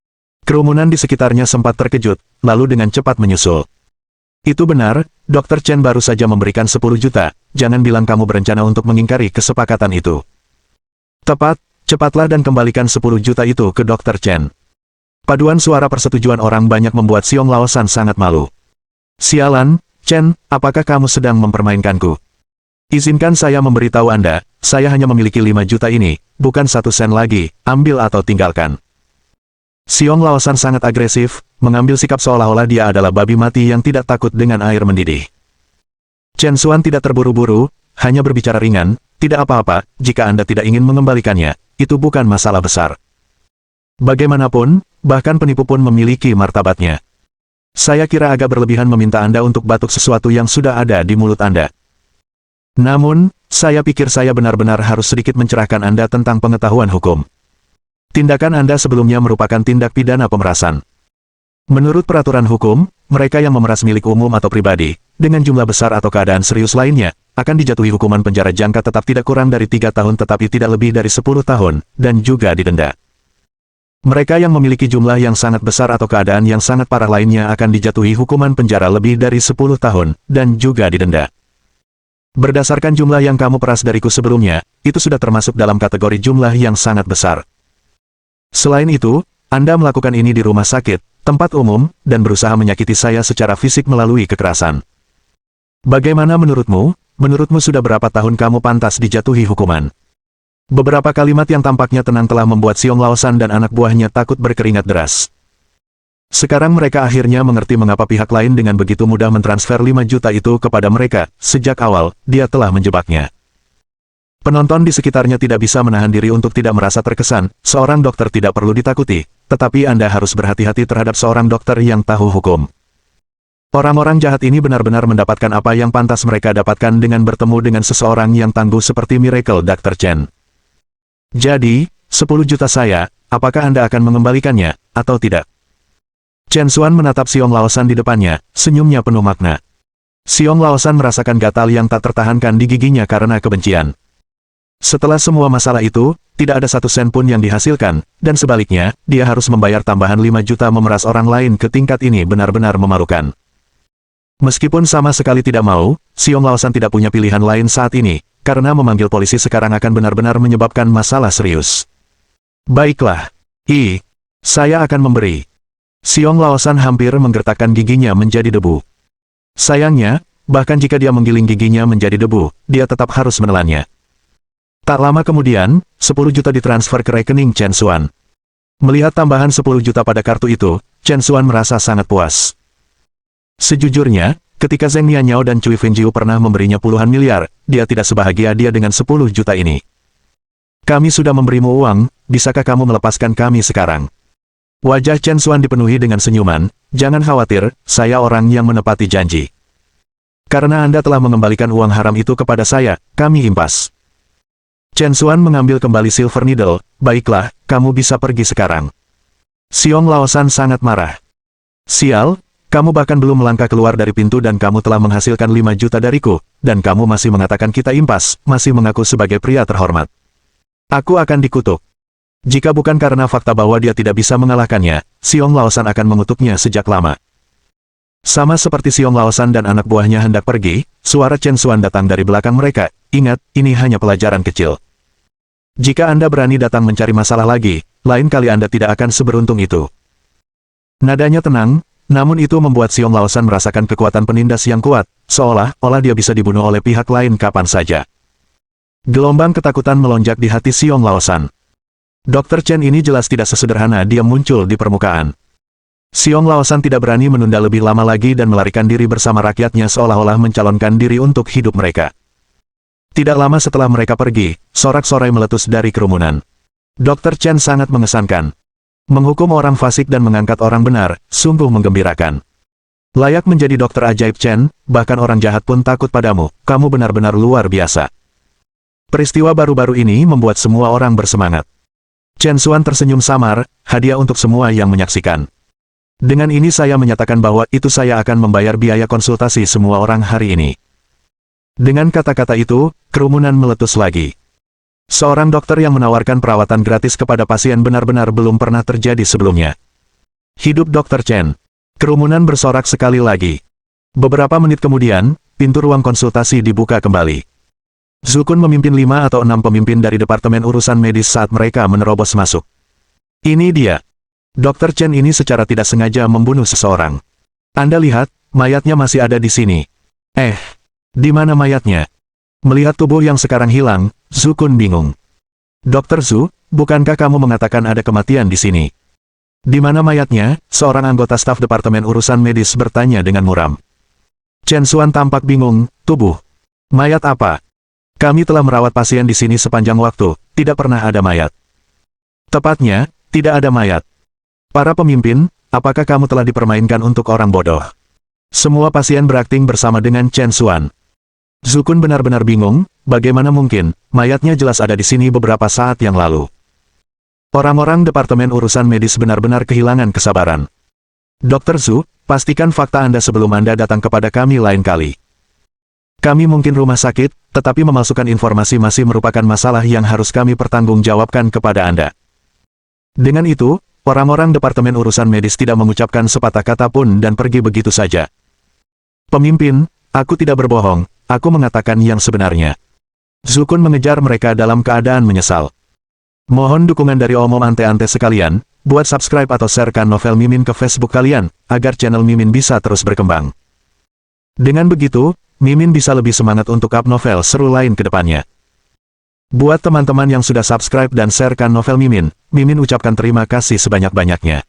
Kerumunan di sekitarnya sempat terkejut, lalu dengan cepat menyusul. "Itu benar, Dr. Chen baru saja memberikan 10 juta, jangan bilang kamu berencana untuk mengingkari kesepakatan itu." "Tepat, cepatlah dan kembalikan 10 juta itu ke Dr. Chen." Paduan suara persetujuan orang banyak membuat Xiong Laosan sangat malu. "Sialan, Chen, apakah kamu sedang mempermainkanku? Izinkan saya memberitahu Anda, saya hanya memiliki 5 juta ini, bukan 1 sen lagi, ambil atau tinggalkan." Xiong Laosan sangat agresif, mengambil sikap seolah-olah dia adalah babi mati yang tidak takut dengan air mendidih. Chen Xuan tidak terburu-buru, hanya berbicara ringan, "Tidak apa-apa, jika Anda tidak ingin mengembalikannya, itu bukan masalah besar. Bagaimanapun, bahkan penipu pun memiliki martabatnya. Saya kira agak berlebihan meminta Anda untuk batuk sesuatu yang sudah ada di mulut Anda. Namun, saya pikir saya benar-benar harus sedikit mencerahkan Anda tentang pengetahuan hukum. Tindakan Anda sebelumnya merupakan tindak pidana pemerasan. Menurut peraturan hukum, mereka yang memeras milik umum atau pribadi, dengan jumlah besar atau keadaan serius lainnya, akan dijatuhi hukuman penjara jangka tetap tidak kurang dari 3 tahun tetapi tidak lebih dari 10 tahun, dan juga didenda. Mereka yang memiliki jumlah yang sangat besar atau keadaan yang sangat parah lainnya akan dijatuhi hukuman penjara lebih dari 10 tahun, dan juga didenda. Berdasarkan jumlah yang kamu peras dariku sebelumnya, itu sudah termasuk dalam kategori jumlah yang sangat besar. Selain itu, Anda melakukan ini di rumah sakit, tempat umum, dan berusaha menyakiti saya secara fisik melalui kekerasan. Bagaimana menurutmu? Menurutmu sudah berapa tahun kamu pantas dijatuhi hukuman?" Beberapa kalimat yang tampaknya tenang telah membuat Xiong Laosan dan anak buahnya takut berkeringat deras. Sekarang mereka akhirnya mengerti mengapa pihak lain dengan begitu mudah mentransfer 5 juta itu kepada mereka. Sejak awal, dia telah menjebaknya. Penonton di sekitarnya tidak bisa menahan diri untuk tidak merasa terkesan. Seorang dokter tidak perlu ditakuti, tetapi Anda harus berhati-hati terhadap seorang dokter yang tahu hukum. Orang-orang jahat ini benar-benar mendapatkan apa yang pantas mereka dapatkan dengan bertemu dengan seseorang yang tangguh seperti Miracle Dr. Chen. "Jadi, 10 juta saya, apakah Anda akan mengembalikannya, atau tidak?" Chen Xuan menatap Xiong Laosan di depannya, senyumnya penuh makna. Xiong Laosan merasakan gatal yang tak tertahankan di giginya karena kebencian. Setelah semua masalah itu, tidak ada 1 sen pun yang dihasilkan, dan sebaliknya, dia harus membayar tambahan 5 juta memeras orang lain ke tingkat ini benar-benar memalukan. Meskipun sama sekali tidak mau, Xiong Laosan tidak punya pilihan lain saat ini, karena memanggil polisi sekarang akan benar-benar menyebabkan masalah serius. "Baiklah. Saya akan memberi." Xiong Laosan hampir menggertakkan giginya menjadi debu. Sayangnya, bahkan jika dia menggiling giginya menjadi debu, dia tetap harus menelannya. Tak lama kemudian, 10 juta ditransfer ke rekening Chen Xuan. Melihat tambahan 10 juta pada kartu itu, Chen Xuan merasa sangat puas. Sejujurnya, ketika Zheng Nianyao dan Cui Finjiu pernah memberinya puluhan miliar, dia tidak sebahagia dia dengan 10 juta ini. Kami sudah memberimu uang, bisakah kamu melepaskan kami sekarang? Wajah Chen Xuan dipenuhi dengan senyuman, jangan khawatir, saya orang yang menepati janji. Karena Anda telah mengembalikan uang haram itu kepada saya, kami impas. Chen Xuan mengambil kembali Silver Needle, baiklah, kamu bisa pergi sekarang. Xiong Laosan sangat marah. Sial, kamu bahkan belum melangkah keluar dari pintu dan kamu telah menghasilkan 5 juta dariku, dan kamu masih mengatakan kita impas, masih mengaku sebagai pria terhormat. Aku akan dikutuk. Jika bukan karena fakta bahwa dia tidak bisa mengalahkannya, Xiong Laosan akan mengutuknya sejak lama. Sama seperti Xiong Laosan dan anak buahnya hendak pergi, suara Chen Xuan datang dari belakang mereka. Ingat, ini hanya pelajaran kecil. Jika Anda berani datang mencari masalah lagi, lain kali Anda tidak akan seberuntung itu. Nadanya tenang, namun itu membuat Xiong Laosan merasakan kekuatan penindas yang kuat, seolah-olah dia bisa dibunuh oleh pihak lain kapan saja. Gelombang ketakutan melonjak di hati Xiong Laosan. Dr. Chen ini jelas tidak sesederhana dia muncul di permukaan. Xiong Laosan tidak berani menunda lebih lama lagi dan melarikan diri bersama rakyatnya seolah-olah mencalonkan diri untuk hidup mereka. Tidak lama setelah mereka pergi, sorak-sorai meletus dari kerumunan. Dr. Chen sangat mengesankan. Menghukum orang fasik dan mengangkat orang benar, sungguh menggembirakan. Layak menjadi dokter ajaib Chen, bahkan orang jahat pun takut padamu, kamu benar-benar luar biasa. Peristiwa baru-baru ini membuat semua orang bersemangat. Chen Xuan tersenyum samar, hadiah untuk semua yang menyaksikan. Dengan ini saya menyatakan bahwa itu saya akan membayar biaya konsultasi semua orang hari ini. Dengan kata-kata itu, kerumunan meletus lagi. Seorang dokter yang menawarkan perawatan gratis kepada pasien benar-benar belum pernah terjadi sebelumnya. Hidup Dr. Chen. Kerumunan bersorak sekali lagi. Beberapa menit kemudian, pintu ruang konsultasi dibuka kembali. Zukun memimpin 5 atau 6 pemimpin dari Departemen Urusan Medis saat mereka menerobos masuk. Ini dia. Dr. Chen ini secara tidak sengaja membunuh seseorang. Anda lihat, mayatnya masih ada di sini. Di mana mayatnya? Melihat tubuh yang sekarang hilang, Zukun bingung. Dr. Zhu, bukankah kamu mengatakan ada kematian di sini? Di mana mayatnya? Seorang anggota staf Departemen Urusan Medis bertanya dengan muram. Chen Xuan tampak bingung, tubuh. Mayat apa? Kami telah merawat pasien di sini sepanjang waktu, tidak pernah ada mayat. Tepatnya, tidak ada mayat. Para pemimpin, apakah kamu telah dipermainkan untuk orang bodoh? Semua pasien berakting bersama dengan Chen Xuan. Zukun benar-benar bingung, bagaimana mungkin, mayatnya jelas ada di sini beberapa saat yang lalu. Orang-orang Departemen Urusan Medis benar-benar kehilangan kesabaran. Dr. Zhu, pastikan fakta Anda sebelum Anda datang kepada kami lain kali. Kami mungkin rumah sakit, tetapi memalsukan informasi masih merupakan masalah yang harus kami pertanggungjawabkan kepada Anda. Dengan itu, orang-orang Departemen Urusan Medis tidak mengucapkan sepatah kata pun dan pergi begitu saja. Pemimpin, aku tidak berbohong, aku mengatakan yang sebenarnya. Zukun mengejar mereka dalam keadaan menyesal. Mohon dukungan dari omom ante-ante sekalian, buat subscribe atau sharekan novel Mimin ke Facebook kalian, agar channel Mimin bisa terus berkembang. Dengan begitu, Mimin bisa lebih semangat untuk up novel seru lain ke depannya. Buat teman-teman yang sudah subscribe dan sharekan novel Mimin, Mimin ucapkan terima kasih sebanyak-banyaknya.